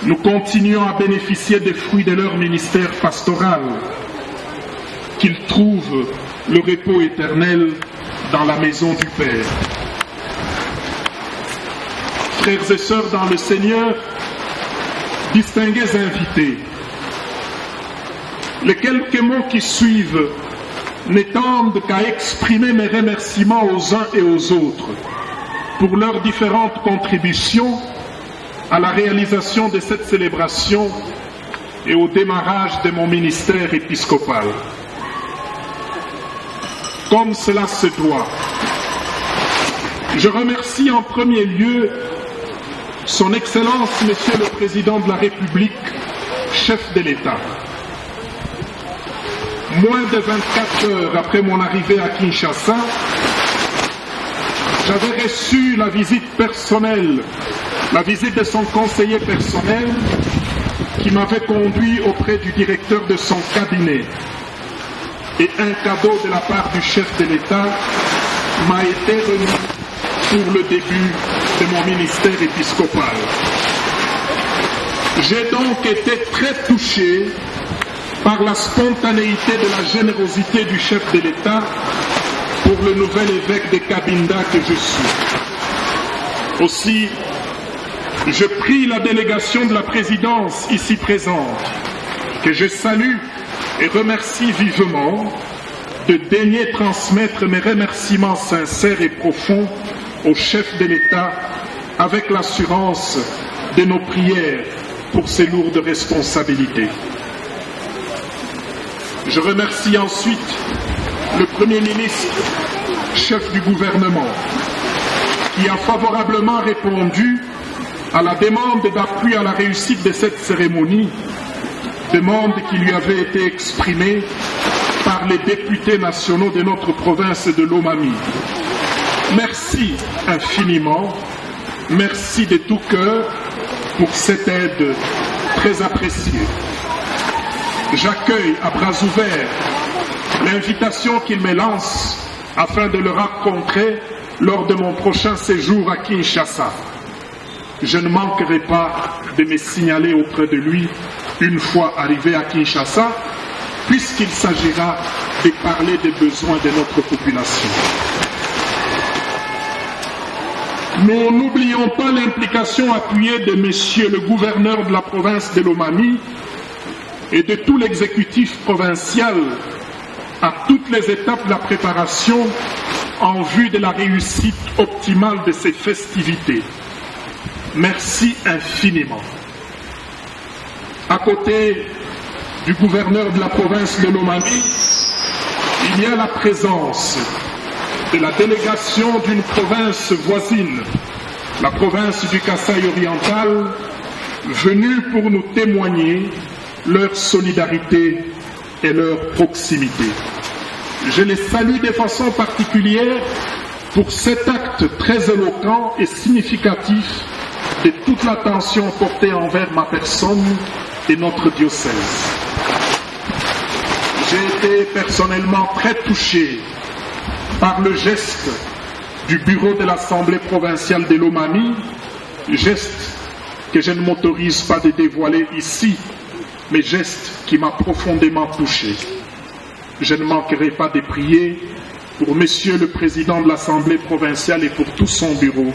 Nous continuons à bénéficier des fruits de leur ministère pastoral, qu'ils trouvent le repos éternel dans la maison du Père. Frères et sœurs dans le Seigneur, distingués invités, les quelques mots qui suivent n'étendent qu'à exprimer mes remerciements aux uns et aux autres pour leurs différentes contributions à la réalisation de cette célébration et au démarrage de mon ministère épiscopal. Comme cela se doit, je remercie en premier lieu Son Excellence, Monsieur le Président de la République, chef de l'État. Moins de 24 heures après mon arrivée à Kinshasa, j'avais reçu la visite personnelle, la visite de son conseiller personnel qui m'avait conduit auprès du directeur de son cabinet. Et un cadeau de la part du chef de l'État m'a été remis pour le début de mon ministère épiscopal. J'ai donc été très touché par la spontanéité de la générosité du chef de l'État pour le nouvel évêque de Cabinda que je suis. Aussi, je prie la délégation de la présidence ici présente, que je salue et remercie vivement, de daigner transmettre mes remerciements sincères et profonds au chef de l'État avec l'assurance de nos prières pour ces lourdes responsabilités. Je remercie ensuite le Premier ministre, chef du gouvernement, qui a favorablement répondu à la demande d'appui à la réussite de cette cérémonie, demande qui lui avait été exprimée par les députés nationaux de notre province de Lomami. Merci infiniment, merci de tout cœur pour cette aide très appréciée. j'accueille à bras ouverts l'invitation qu'il me lance afin de le rencontrer lors de mon prochain séjour à Kinshasa. Je ne manquerai pas de me signaler auprès de lui une fois arrivé à Kinshasa, puisqu'il s'agira de parler des besoins de notre population. Nous n'oublions pas l'implication appuyée de Monsieur le gouverneur de la province de Lomami et de tout l'exécutif provincial à toutes les étapes de la préparation en vue de la réussite optimale de ces festivités. Merci infiniment. À côté du gouverneur de la province de Lomami, il y a la présence de la délégation d'une province voisine, la province du Kasaï oriental, venue pour nous témoigner leur solidarité et leur proximité. Je les salue de façon particulière pour cet acte très éloquent et significatif de toute l'attention portée envers ma personne et notre diocèse. J'ai été personnellement très touché par le geste du bureau de l'Assemblée provinciale de Lomami, geste que je ne m'autorise pas de dévoiler ici, mais geste qui m'a profondément touché. Je ne manquerai pas de prier pour Monsieur le Président de l'Assemblée provinciale et pour tout son bureau,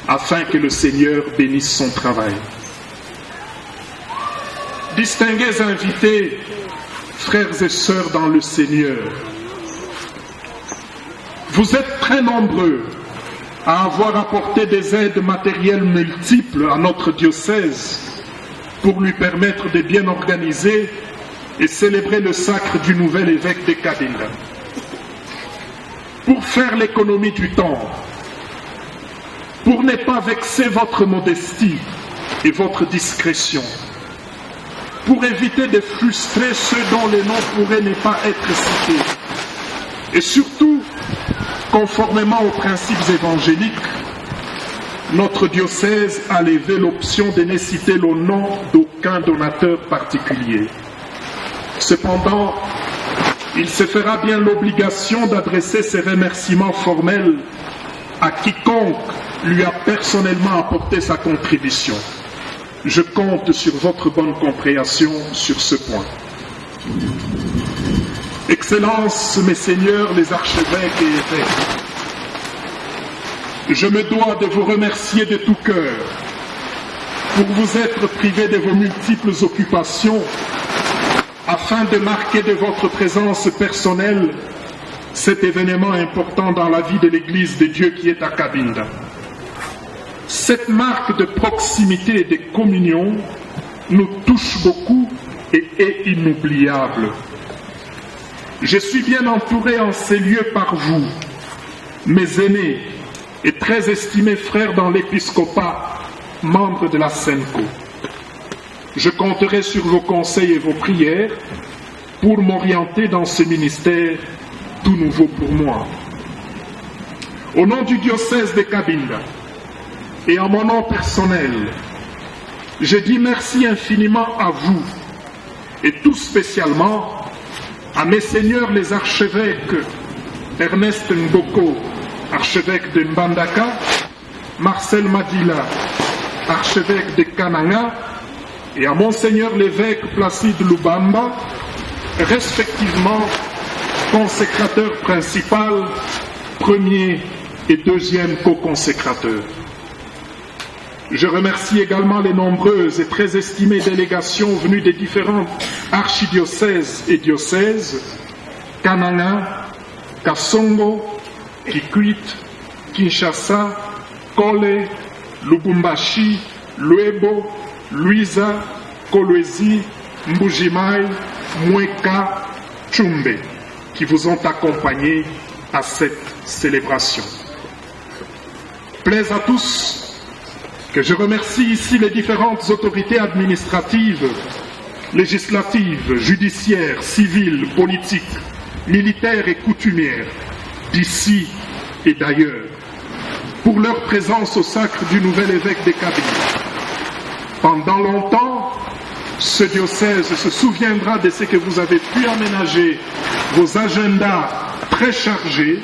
afin que le Seigneur bénisse son travail. Distingués invités, frères et sœurs dans le Seigneur, vous êtes très nombreux à avoir apporté des aides matérielles multiples à notre diocèse pour lui permettre de bien organiser et célébrer le sacre du nouvel évêque de Kabinda. Pour faire l'économie du temps, pour ne pas vexer votre modestie et votre discrétion, pour éviter de frustrer ceux dont les noms pourraient ne pas être cités, et surtout, conformément aux principes évangéliques, notre diocèse a levé l'option de ne citer le nom d'aucun donateur particulier. Cependant, il se fera bien l'obligation d'adresser ses remerciements formels à quiconque lui a personnellement apporté sa contribution. Je compte sur votre bonne compréhension sur ce point. Excellences, mes seigneurs, les archevêques et évêques, je me dois de vous remercier de tout cœur pour vous être privés de vos multiples occupations afin de marquer de votre présence personnelle cet événement important dans la vie de l'Église de Dieu qui est à Kabinda. Cette marque de proximité et de communion nous touche beaucoup et est inoubliable. Je suis bien entouré en ces lieux par vous, mes aînés et très estimés frères dans l'épiscopat, membres de la SENCO. Je compterai sur vos conseils et vos prières pour m'orienter dans ce ministère tout nouveau pour moi. Au nom du diocèse de Kabinda et en mon nom personnel, je dis merci infiniment à vous et tout spécialement à mes seigneurs les archevêques Ernest Ngoko, archevêque de Mbandaka, Marcel Madila, archevêque de Kananga, et à Monseigneur l'évêque Placide Lubamba, respectivement consécrateur principal, premier et deuxième co-consécrateur. Je remercie également les nombreuses et très estimées délégations venues des différents archidiocèses et diocèses, Kananga, Kasongo, Kikwit, Kinshasa, Kole, Lubumbashi, Luebo, Luiza, Kolwezi, Mbujimai, Mweka, Tchumbe, qui vous ont accompagnés à cette célébration. Plaise à tous que je remercie ici les différentes autorités administratives, législatives, judiciaires, civiles, politiques, militaires et coutumières, d'ici et d'ailleurs, pour leur présence au sacre du nouvel évêque de Kabinda. Pendant longtemps, ce diocèse se souviendra de ce que vous avez pu aménager vos agendas très chargés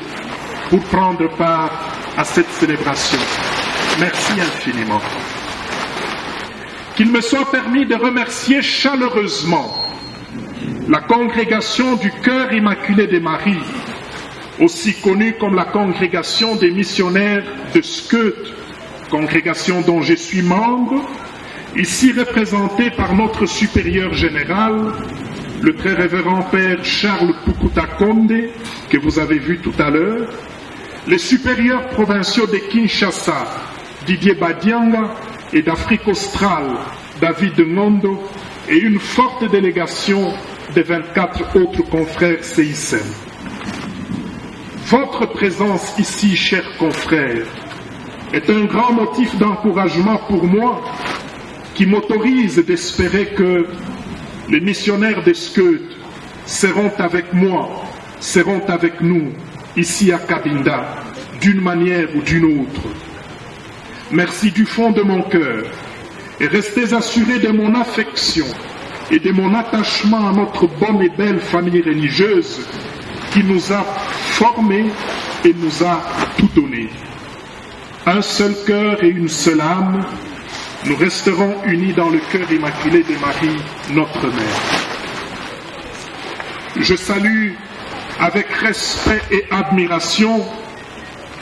pour prendre part à cette célébration. Merci infiniment. Qu'il me soit permis de remercier chaleureusement la congrégation du Cœur Immaculé de Marie, aussi connue comme la congrégation des missionnaires de Skeut, congrégation dont je suis membre, ici représentée par notre supérieur général, le très révérend Père Charles Pukutakonde, que vous avez vu tout à l'heure, les supérieurs provinciaux de Kinshasa, Didier Badianga, et d'Afrique australe, David Ngondo, et une forte délégation de 24 autres confrères CICM. Votre présence ici, chers confrères, est un grand motif d'encouragement pour moi qui m'autorise d'espérer que les missionnaires de Skeut seront avec moi, seront avec nous, ici à Cabinda, d'une manière ou d'une autre. Merci du fond de mon cœur et restez assurés de mon affection et de mon attachement à notre bonne et belle famille religieuse qui nous a formés et nous a tout donné. Un seul cœur et une seule âme, nous resterons unis dans le cœur immaculé de Marie, notre Mère. Je salue avec respect et admiration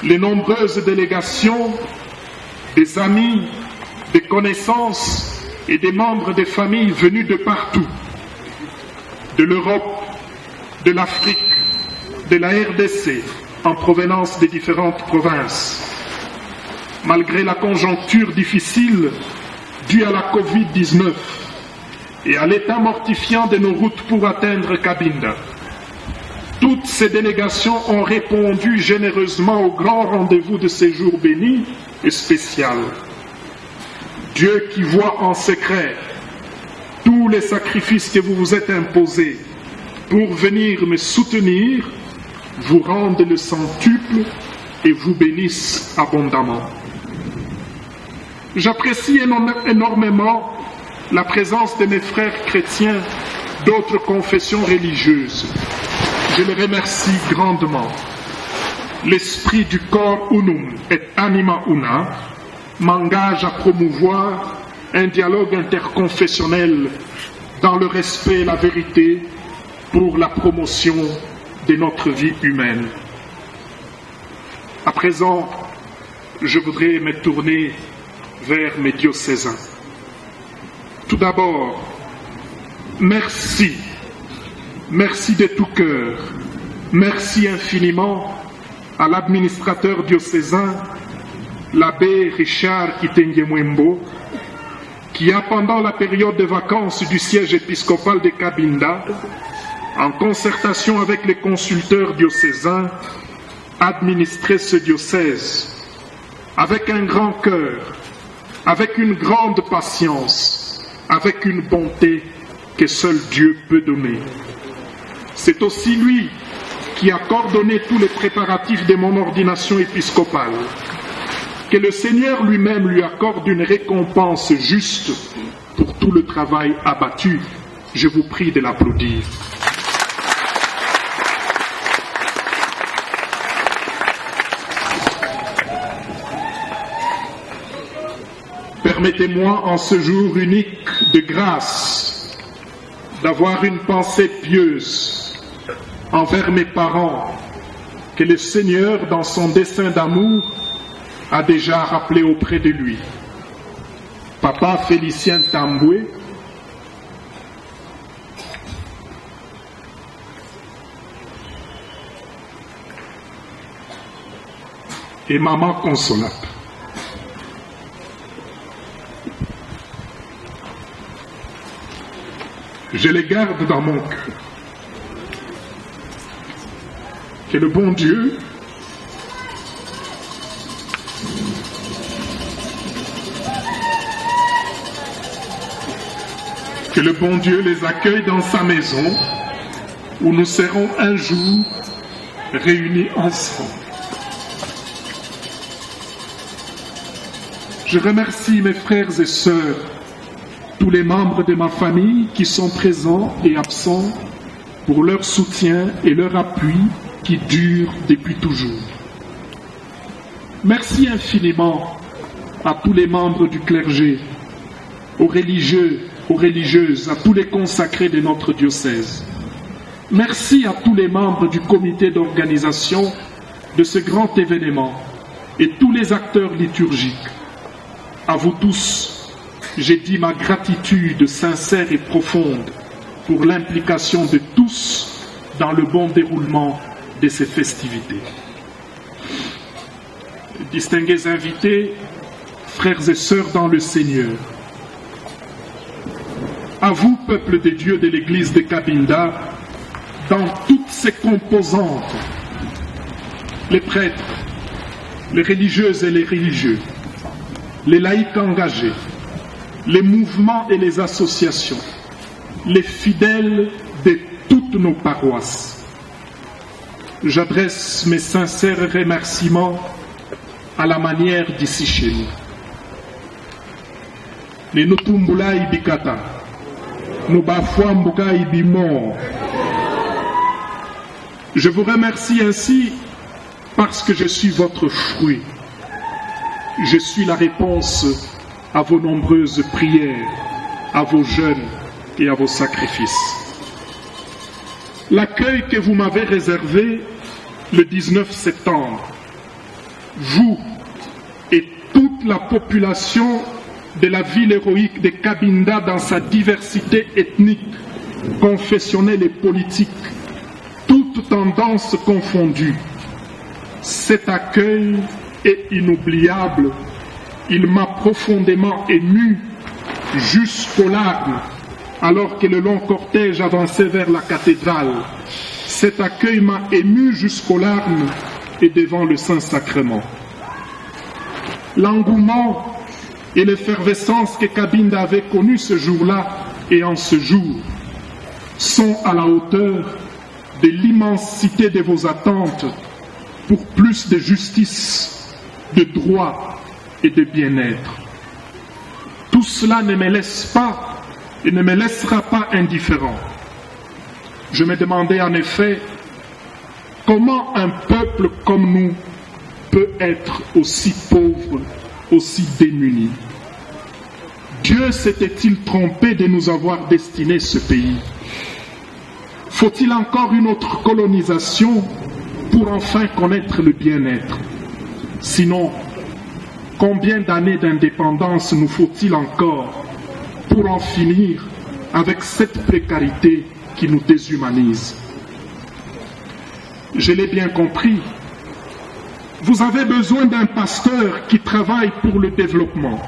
les nombreuses délégations, des amis, des connaissances et des membres des familles venus de partout, de l'Europe, de l'Afrique, de la RDC, en provenance des différentes provinces. Malgré la conjoncture difficile due à la Covid-19 et à l'état mortifiant de nos routes pour atteindre Cabinda, toutes ces délégations ont répondu généreusement au grand rendez-vous de ces jours bénis et spécial. Dieu qui voit en secret tous les sacrifices que vous vous êtes imposés pour venir me soutenir, vous rende le centuple et vous bénisse abondamment. J'apprécie énormément la présence de mes frères chrétiens d'autres confessions religieuses. Je les remercie grandement. L'esprit du corps unum et anima una m'engage à promouvoir un dialogue interconfessionnel dans le respect et la vérité pour la promotion de notre vie humaine. À présent, je voudrais me tourner vers mes diocésains. Tout d'abord, merci de tout cœur, merci infiniment à l'administrateur diocésain, l'abbé Richard Kitengemwembo, qui a, pendant la période de vacances du siège épiscopal de Cabinda, en concertation avec les consulteurs diocésains, administré ce diocèse avec un grand cœur, avec une grande patience, avec une bonté que seul Dieu peut donner. C'est aussi lui qui a coordonné tous les préparatifs de mon ordination épiscopale. Que le Seigneur lui-même lui accorde une récompense juste pour tout le travail abattu. Je vous prie de l'applaudir. Permettez-moi en ce jour unique de grâce d'avoir une pensée pieuse envers mes parents que le Seigneur, dans son dessein d'amour, a déjà rappelé auprès de lui. Papa Félicien Tamboué, et maman Consolable. Je les garde dans mon cœur. Que le bon Dieu les accueille dans sa maison où nous serons un jour réunis ensemble. Je remercie mes frères et sœurs tous les membres de ma famille qui sont présents et absents pour leur soutien et leur appui qui durent depuis toujours. Merci infiniment à tous les membres du clergé, aux religieux, aux religieuses, à tous les consacrés de notre diocèse. Merci à tous les membres du comité d'organisation de ce grand événement et tous les acteurs liturgiques. À vous tous, j'ai dit ma gratitude sincère et profonde pour l'implication de tous dans le bon déroulement de ces festivités. Distingués invités, frères et sœurs dans le Seigneur, à vous, peuple de Dieu de l'Église de Cabinda, dans toutes ses composantes, les prêtres, les religieuses et les religieux, les laïcs engagés, les mouvements et les associations, les fidèles de toutes nos paroisses. J'adresse mes sincères remerciements à la manière d'ici chez nous. Les Nutumbula Ibikata, Nobafwa Mbuka Ibimo. Je vous remercie ainsi parce que je suis votre fruit. Je suis la réponse à vos nombreuses prières, à vos jeûnes et à vos sacrifices. L'accueil que vous m'avez réservé le 19 septembre, vous et toute la population de la ville héroïque de Cabinda dans sa diversité ethnique, confessionnelle et politique, toutes tendances confondues. Cet accueil est inoubliable. Il m'a profondément ému jusqu'aux larmes alors que le long cortège avançait vers la cathédrale. Cet accueil m'a ému jusqu'aux larmes et devant le Saint-Sacrement. L'engouement et l'effervescence que Cabinda avait connue ce jour-là et en ce jour sont à la hauteur de l'immensité de vos attentes pour plus de justice, de droit et de bien-être. Tout cela ne me laisse pas et ne me laissera pas indifférent. Je me demandais en effet comment un peuple comme nous peut être aussi pauvre, aussi démuni. Dieu s'était-il trompé de nous avoir destiné ce pays? Faut-il encore une autre colonisation pour enfin connaître le bien-être? Sinon, combien d'années d'indépendance nous faut-il encore pour en finir avec cette précarité qui nous déshumanise? Je l'ai bien compris. Vous avez besoin d'un pasteur qui travaille pour le développement.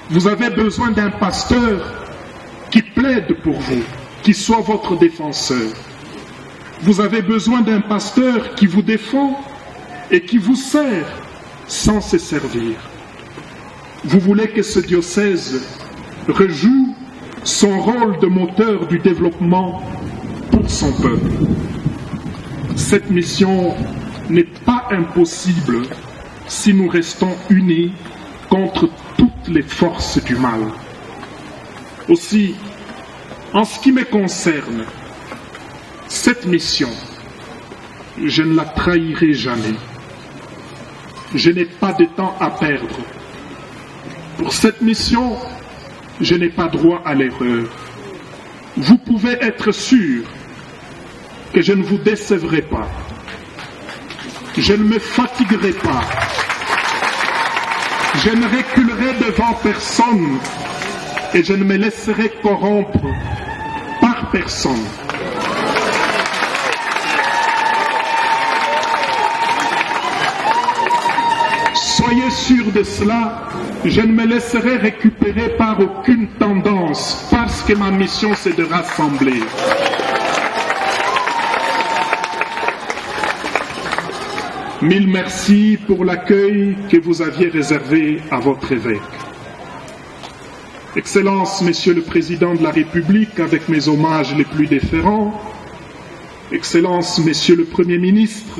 Vous avez besoin d'un pasteur qui plaide pour vous, qui soit votre défenseur. Vous avez besoin d'un pasteur qui vous défend et qui vous sert sans se servir. Vous voulez que ce diocèse rejoue son rôle de moteur du développement pour son peuple. Cette mission n'est pas impossible si nous restons unis contre toutes les forces du mal. Aussi, en ce qui me concerne, cette mission, je ne la trahirai jamais. Je n'ai pas de temps à perdre. Pour cette mission, je n'ai pas droit à l'erreur. Vous pouvez être sûr que je ne vous décevrai pas. Je ne me fatiguerai pas. Je ne reculerai devant personne et je ne me laisserai corrompre par personne. Soyez sûrs de cela, je ne me laisserai récupérer par aucune tendance parce que ma mission c'est de rassembler. Mille merci pour l'accueil que vous aviez réservé à votre évêque. Excellence, Monsieur le Président de la République, avec mes hommages les plus déférents. Excellence, Monsieur le Premier ministre.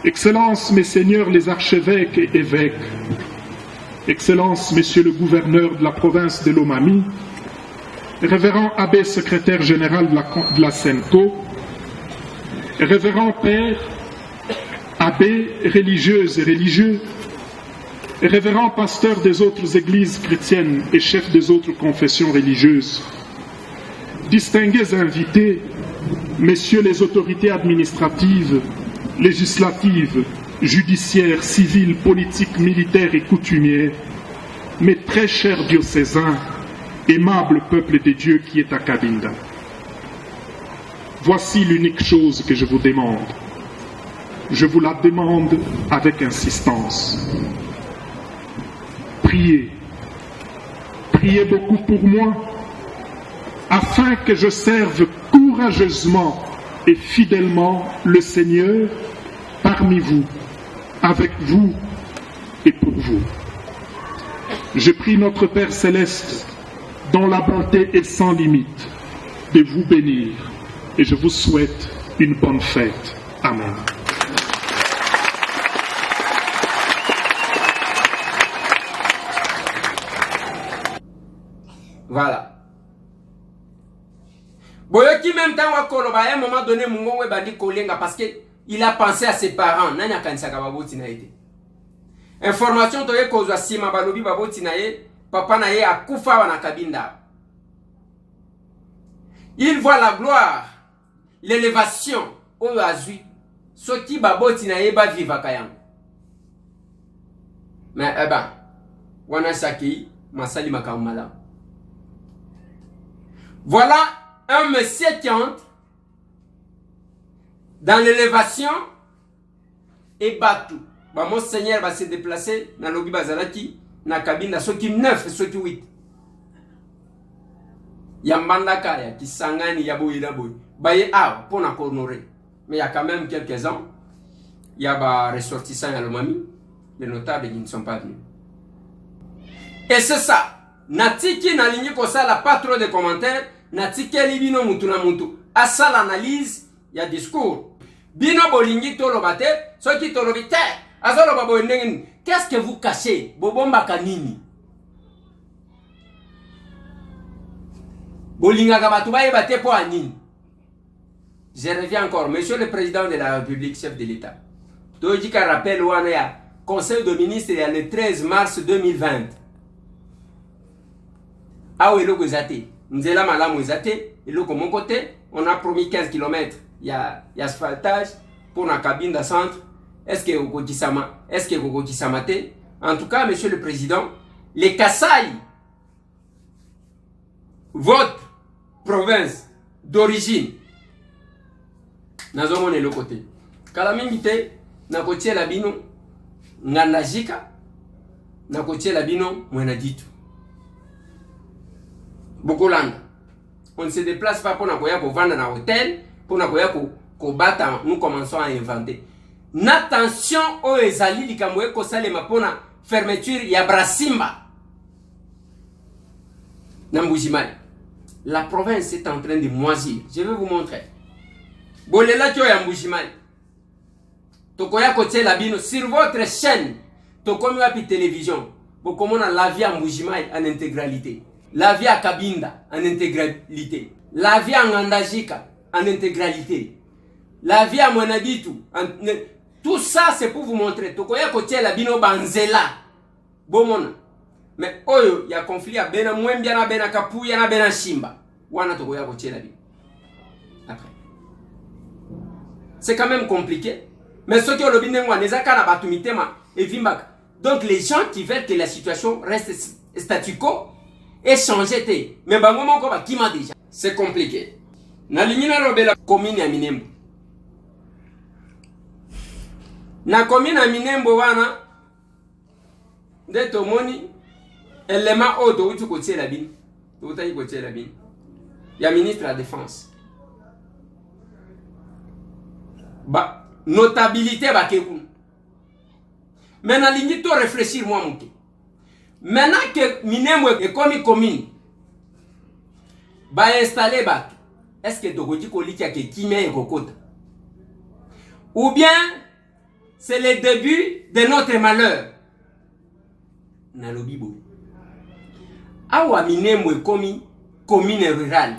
Excellence, mes seigneurs les archevêques et évêques. Excellences, Monsieur le gouverneur de la province de Lomami, Révérend Abbé secrétaire général de la SENCO, Révérend Père, Abbé, religieuses et religieux, Révérend pasteur des autres églises chrétiennes et chefs des autres confessions religieuses, distingués invités, Messieurs les autorités administratives, législatives, judiciaires, civiles, politiques, militaires et coutumières, mes très chers diocésains, aimable peuple de Dieu qui est à Cabinda. Voici l'unique chose que je vous demande. Je vous la demande avec insistance. Priez. Priez beaucoup pour moi, afin que je serve courageusement et fidèlement le Seigneur parmi vous, avec vous et pour vous. Je prie notre Père Céleste, dont la bonté est sans limite, de vous bénir et je vous souhaite une bonne fête. Amen. Voilà. Boyoki même temps wakoloba à un moment donné mungonwe bandi kolenga parce que il a pensé à ses parents. Nanya kansaka baboti na été. Information toye kozwa sima balobi baboti na ye, papa na ye akufa wana Cabinda. Il voit la gloire, l'élévation oyo azui. Soki baboti na ye ba viva kayang. Mais wana saki masali makamala. Voilà un monsieur qui entre dans l'élévation et Batou. Mon Seigneur va se déplacer dans l'Obi Bazalaki, dans la cabine, ceux qui 9 et ceux qui 8. Yambandaka, ya qui sangani, yabo ilaboy. Baye a pour na honorer. Mais il y a quand même quelques ans, il y a des ressortissants à l'Omami, les notables qui ne sont pas venus. Et c'est ça. Natiki na ligne comme ça, la pas trop de commentaires. Natiki libino mutu na mutu. À ça l'analyse, il y a discours. Bino bolingi tolobate, ceux qui tolobite. Qu'est-ce que vous cachez? Bobomba kanini. Bolinga kabatuba ebate po anini. Je reviens encore, Monsieur le Président de la République, chef de l'État. Toji ka rappel wana ya Conseil de ministres le 13 mars 2020. Ah oui, le zate. Nzela malamu zate. Et le mon côté, on a promis 15 km. Il y a asphaltage pour la cabine de centre. Est-ce que vous Samate? En tout cas, Monsieur le Président, les Kasaï, votre province d'origine, nous le côté. Kalamimite, na kotie labino, nganajika, na kotie labino, mwenaditu. Bokolanda. On ne se déplace pas pour nakoya ko vendre na hôtel, pour nakoya ko bata, nous commençons à inventer. N'attention aux ezali likamwe ko salema pona fermeture ya Brasimba. Nambujimai. La province est en train de moisir. Je vais vous montrer. Bolela kyo ya Mbujimai. Tokoya kotie labino sur votre chaîne. Tokomi wapi télévision. Bokomona la vie à Mbujimai en intégralité. La vie à Cabinda en intégralité. La vie à Ngandajika en intégralité. La vie à Mwenaditu en tout ça c'est pour vous montrer. Tokoya kotie labino banzela. Bomona. Mais oyo il y a conflit à bena mwembia na bena kapuya na bena shimba. Wana tokoya kotie labino. Après. C'est quand même compliqué. Mais ceux qui ont le binengwa nezaka na batumitema et vimbaka. Donc les gens qui veulent que la situation reste statu quo et changer. Mais bango moko ba kima déjà. C'est compliqué. Na lignina robela commune ya Minembo. Na commune ya Minembo wana nde tomoni elema odo utu kotie la bine. Totayi kotie la bine. Ya ministre de la défense. Ba notabilité ba keku. Maintenant lingi to réfléchir moi muke. Maintenant que Minembo est comme commune. Ba installer ba est-ce que dogoji ko likia ke kimé kokota? Ou bien c'est le début de notre malheur. na lobibo. Awa Minembwe komi commune rurale.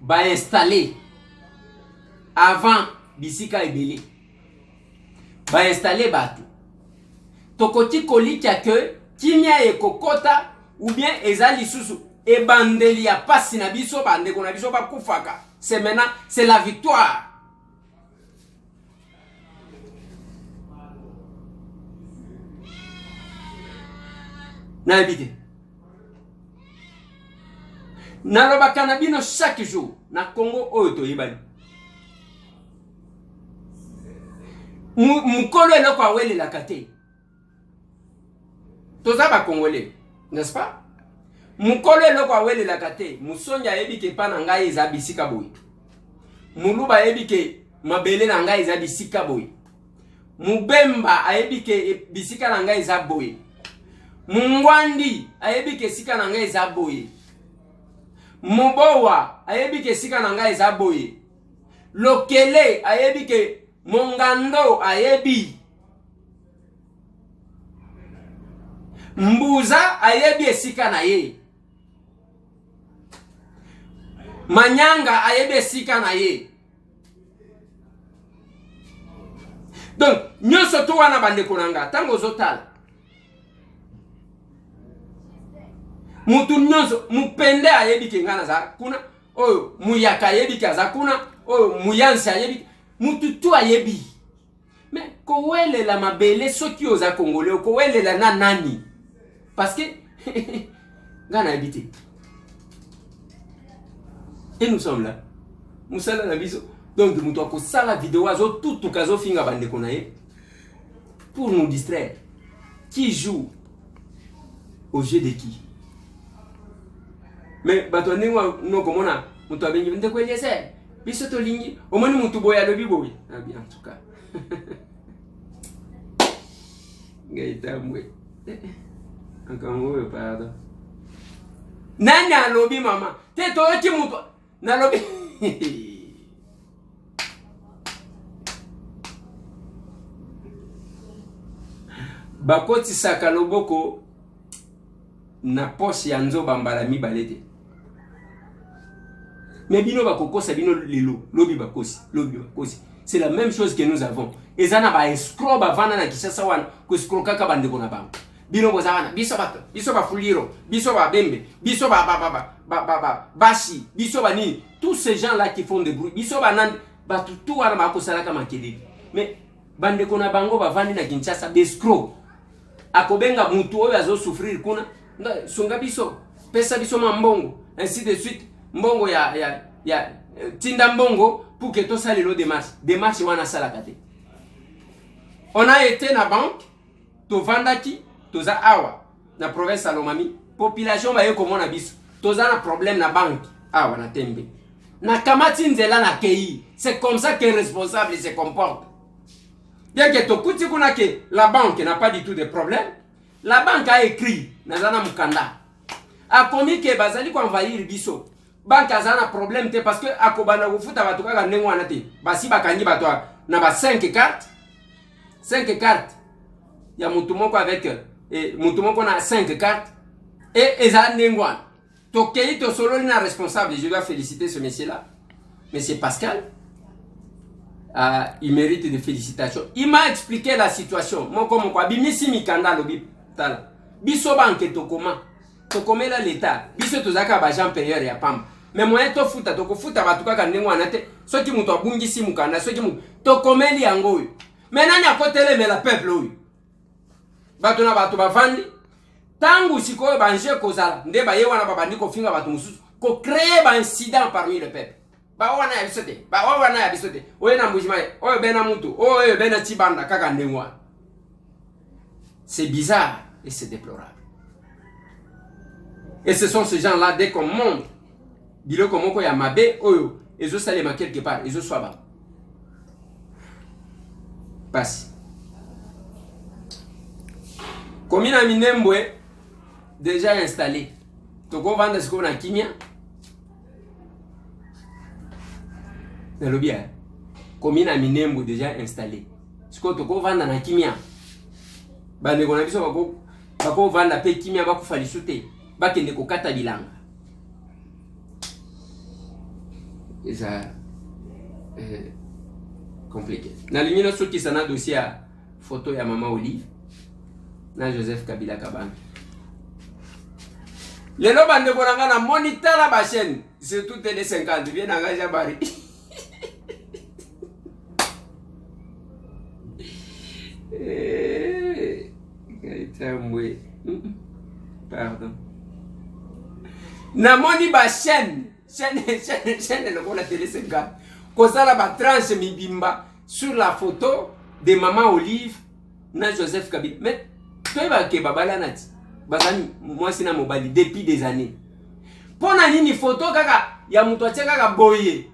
Ba installé avant bisika ebele. Ba installé bato. Tokoti kolika que kimia e kokota ou bien ezali susu e bandeli ya pasi na biso bande kona biso ba kufaka. C'est maintenant, c'est la victoire. Na habité. Na loba kanabino chaque jour na Congo oyo yibali. Mukolo eloko awele la kate. Toza ba Congolais, n'est-ce pas? Mukolo eloko awele la kate, musonja yebi ke pa na ngai eza bisika boy. Muluba yebi ke mabele na ngai eza bisika boy. Mubemba ayebi ke bisika na ngai eza boy. Mungwandi ayebi ke sika na ngai eza boy. Mubowa ayebi ke sika na ngai eza boy. Lokele ayebi ke Mongando ayebi. Mbuza ayebi esika na ye. Manyanga ayebi esika na ye. Donc, nyoso to wana bande konanga tango zotala. Mutu nyonso mupende ayebi ke ngana za kuna oyo muyaka ayebi ke za kuna oyo muyansi ayebi mutu tu ayebi. Mais kowele la mabele soki oza Congolais kowele la na nani? Parce que ngana habité. Et nous sommes là. Musala na biso. Donc mutu ko sala vidéo azo tout kazo finga bande konaye pour nous distraire. Qui joue au jeu de qui? Mais bato ndengwa no komona mutu abengi ndekweleze biso to lingi omoni mutu boya lobi boy. Ah bien en tout cas. Gaita mwe. Encore pardon. Nanya lobi mama. Te to eti mutu na lobi. Bakoti saka loboko na poche ya nzoba mbala mibalete. Mais bino bakokosa bino lelo lobi bakosi. C'est la même chose que nous avons. Ezana ba escroc ba vana na Kinshasa wana ko escroc kaka bande kona bango. Bino bozana biso ba fuliro, biso ba bembe, biso ba bashi, biso ba nini. Tous ces gens là qui font des bruits, biso ba nan ba tutu wana ba kosala kama kelele. Mais bande kona bango ba vani na Kinshasa escroc. Akobenga mutu oyo azo souffrir kuna songa biso pesa biso mbongo ainsi de suite mbongo ya tinda mbongo pour que to sale lo démarche wana sala kate. On a été na banque to vandaki toza awa na province Salomami population ba yeko mona biso toza na problème na banque awa na tembe na kamati nzela na kei. C'est comme ça qu'un responsable se comporte. Bien que tokuti kuna que la banque n'a pas du tout de problème, la banque a écrit nazana mukanda a commis que bazali ko envahir biso. Banque azana problème te parce que akobana kufuta batu kaka ndengo wana te. Basi bakangi bato na ba 5 cartes. 5 cartes. Ya mutu moko avec mutu moko na 5 cartes et ezana ndengo wana. Tokei to solo na responsable, je dois féliciter ce monsieur là. Monsieur Pascal. Il mérite des félicitations. Il m'a expliqué la situation. Mon comme quoi bimisi mikanda lobi tala. Biso banque tokoma la l'état. Biso tozaka ba Jean payeur ya pamba. Mais moi to futa tokofuta batu kaka ndengo anate. Soki mutu abungisi mukanda, soki mutu tokomeli yango oyo. Mais nani akotele me la peuple oyo. Batu na batu bavandi. Tangu sikoyo banje kozala. Nde ba yewana babandi ko finga batu mususu. Ko créer ba incident parmi le peuple. Bawana ya bisote, bawana ya bisote. Oye na mbujima, oye bena mutu, oye bena tibanda kaka ndengwa. C'est bizarre et c'est déplorable. Et ce sont ces gens-là dès qu'on monte, bilo komoko ya mabe oyo, ezo salema quelque part, ezo swaba. Passe. Komina Minembwe déjà installé. Toko vanda siko na kimia. Dans le bien, Komina Minembwe déjà installé. Ce que tu vendre na kimia. Bande kona biso bako bako vanda pe kimia bako falisute bakende kokata bilanga eza compliqué na limino soki sana dossier ya photo ya mama Olive na Joseph Kabila Kabanga lelo bande konanga na moniteur la ba chaîne surtout télé 50 bien engagé bari pardon na moni ba chaîne le la télé 50 kozala ba tranche mibimba sur la photo de maman Olive na Joseph Kabila mais toi va ke babala nati bazani moi sina mobali depuis des années pona nini photo kaka ya muto atia kaka boye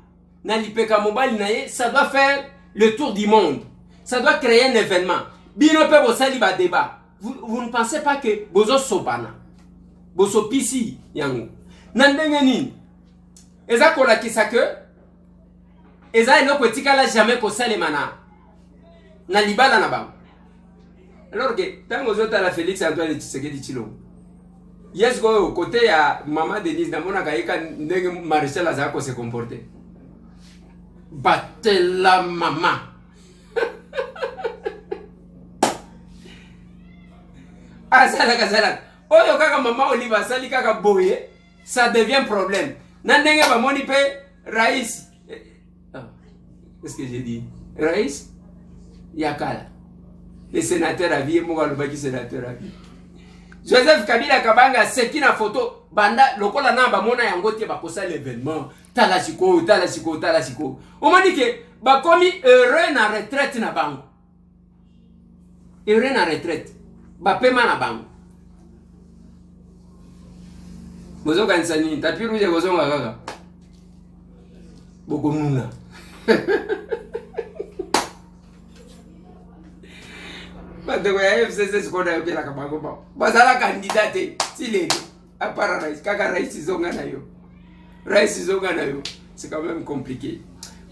na lipeka mobali na ye ça doit faire le tour du monde, ça doit créer un événement bino pe bo sali ba débat. Vous ne pensez pas que bozo sobana bozo pisi yango na ndenge nini eza kola kisaka eza eloko etikala jamais ko salemana na libala na bango. Alors que tango zota la Félix Antoine Tshisekedi Tshilombo yes go côté ya maman Denise na mona kaika ndenge Marcel azako se comporter batela mama asala kazala oyo kaka mama Olive asali kaka boye ça devient problème na ndenge ba moni pe rais qu'est-ce que j'ai dit rais yakala le sénateur à vie moi le sénateur à vie Joseph Kabila Kabanga seki na photo banda lokola na ba mona yango te ba kosa l'événement tala siko on m'a dit que ba komi heureux na retraite na bango heureux na retraite ba pema na bango bozo kansani tapiru je bozo ngaka boko nuna Badego ya FCC sikoda yoke la kabango ba. Bazala candidate s'il est à part Rais kaka Rais zonga na yo. Rais zonga na yo. C'est quand même compliqué.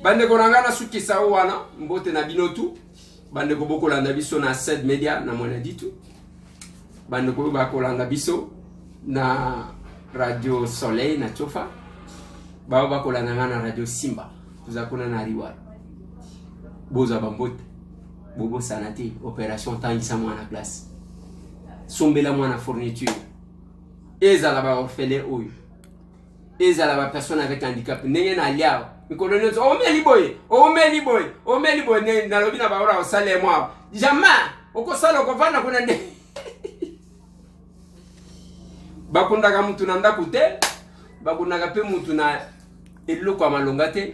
Bande konanga na suki sawana mbote na binotu. Bande ko boko landa biso na Sed Media na mwana ditu. Bande ko ba ko landa biso na Radio Soleil na Chofa. Ba ko landa na Radio Simba. Tuzakuna na Riwara. Boza bambote. Bobo sanate opération tangisa mwana place sombela mwana fourniture ezala ba orphelin oyo ezala ba personne avec handicap nenge na liao mikolone o meli boy ne na lobi na ba ora osale moi jamais okosala okovanda kuna nde bakunda ka mutu na ndaku te bakunda ka pe mutu na eloko ya malonga te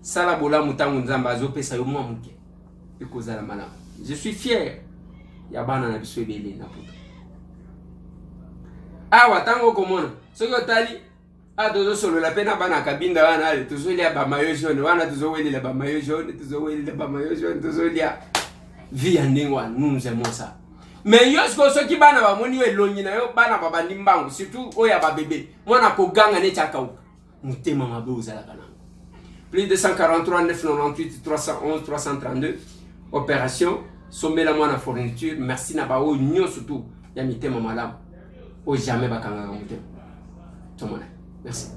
sala bola mutangu nzamba azopesa yo mwa muke. Je suis fier. Yabana na biso ebele na poto. Awa tango komona. Soki otali dozo solo la pena bana kabinda wana ale tozolia ba maillot jaune wana tozoweli ba maillot jaune tozolia vie ndengwa nous aimons ça. Mais yosko soki bana ba moni elongi na yo bana ba bandimbango surtout oya ba bébé. Mwana ko ganga ne chakauka. Mutema mabe uzala kana. Plus de 143 998 311 332 opération sommet la moine fourniture merci na bao nyo surtout ya mitema malamu o jamais bakanga mutema tomona merci.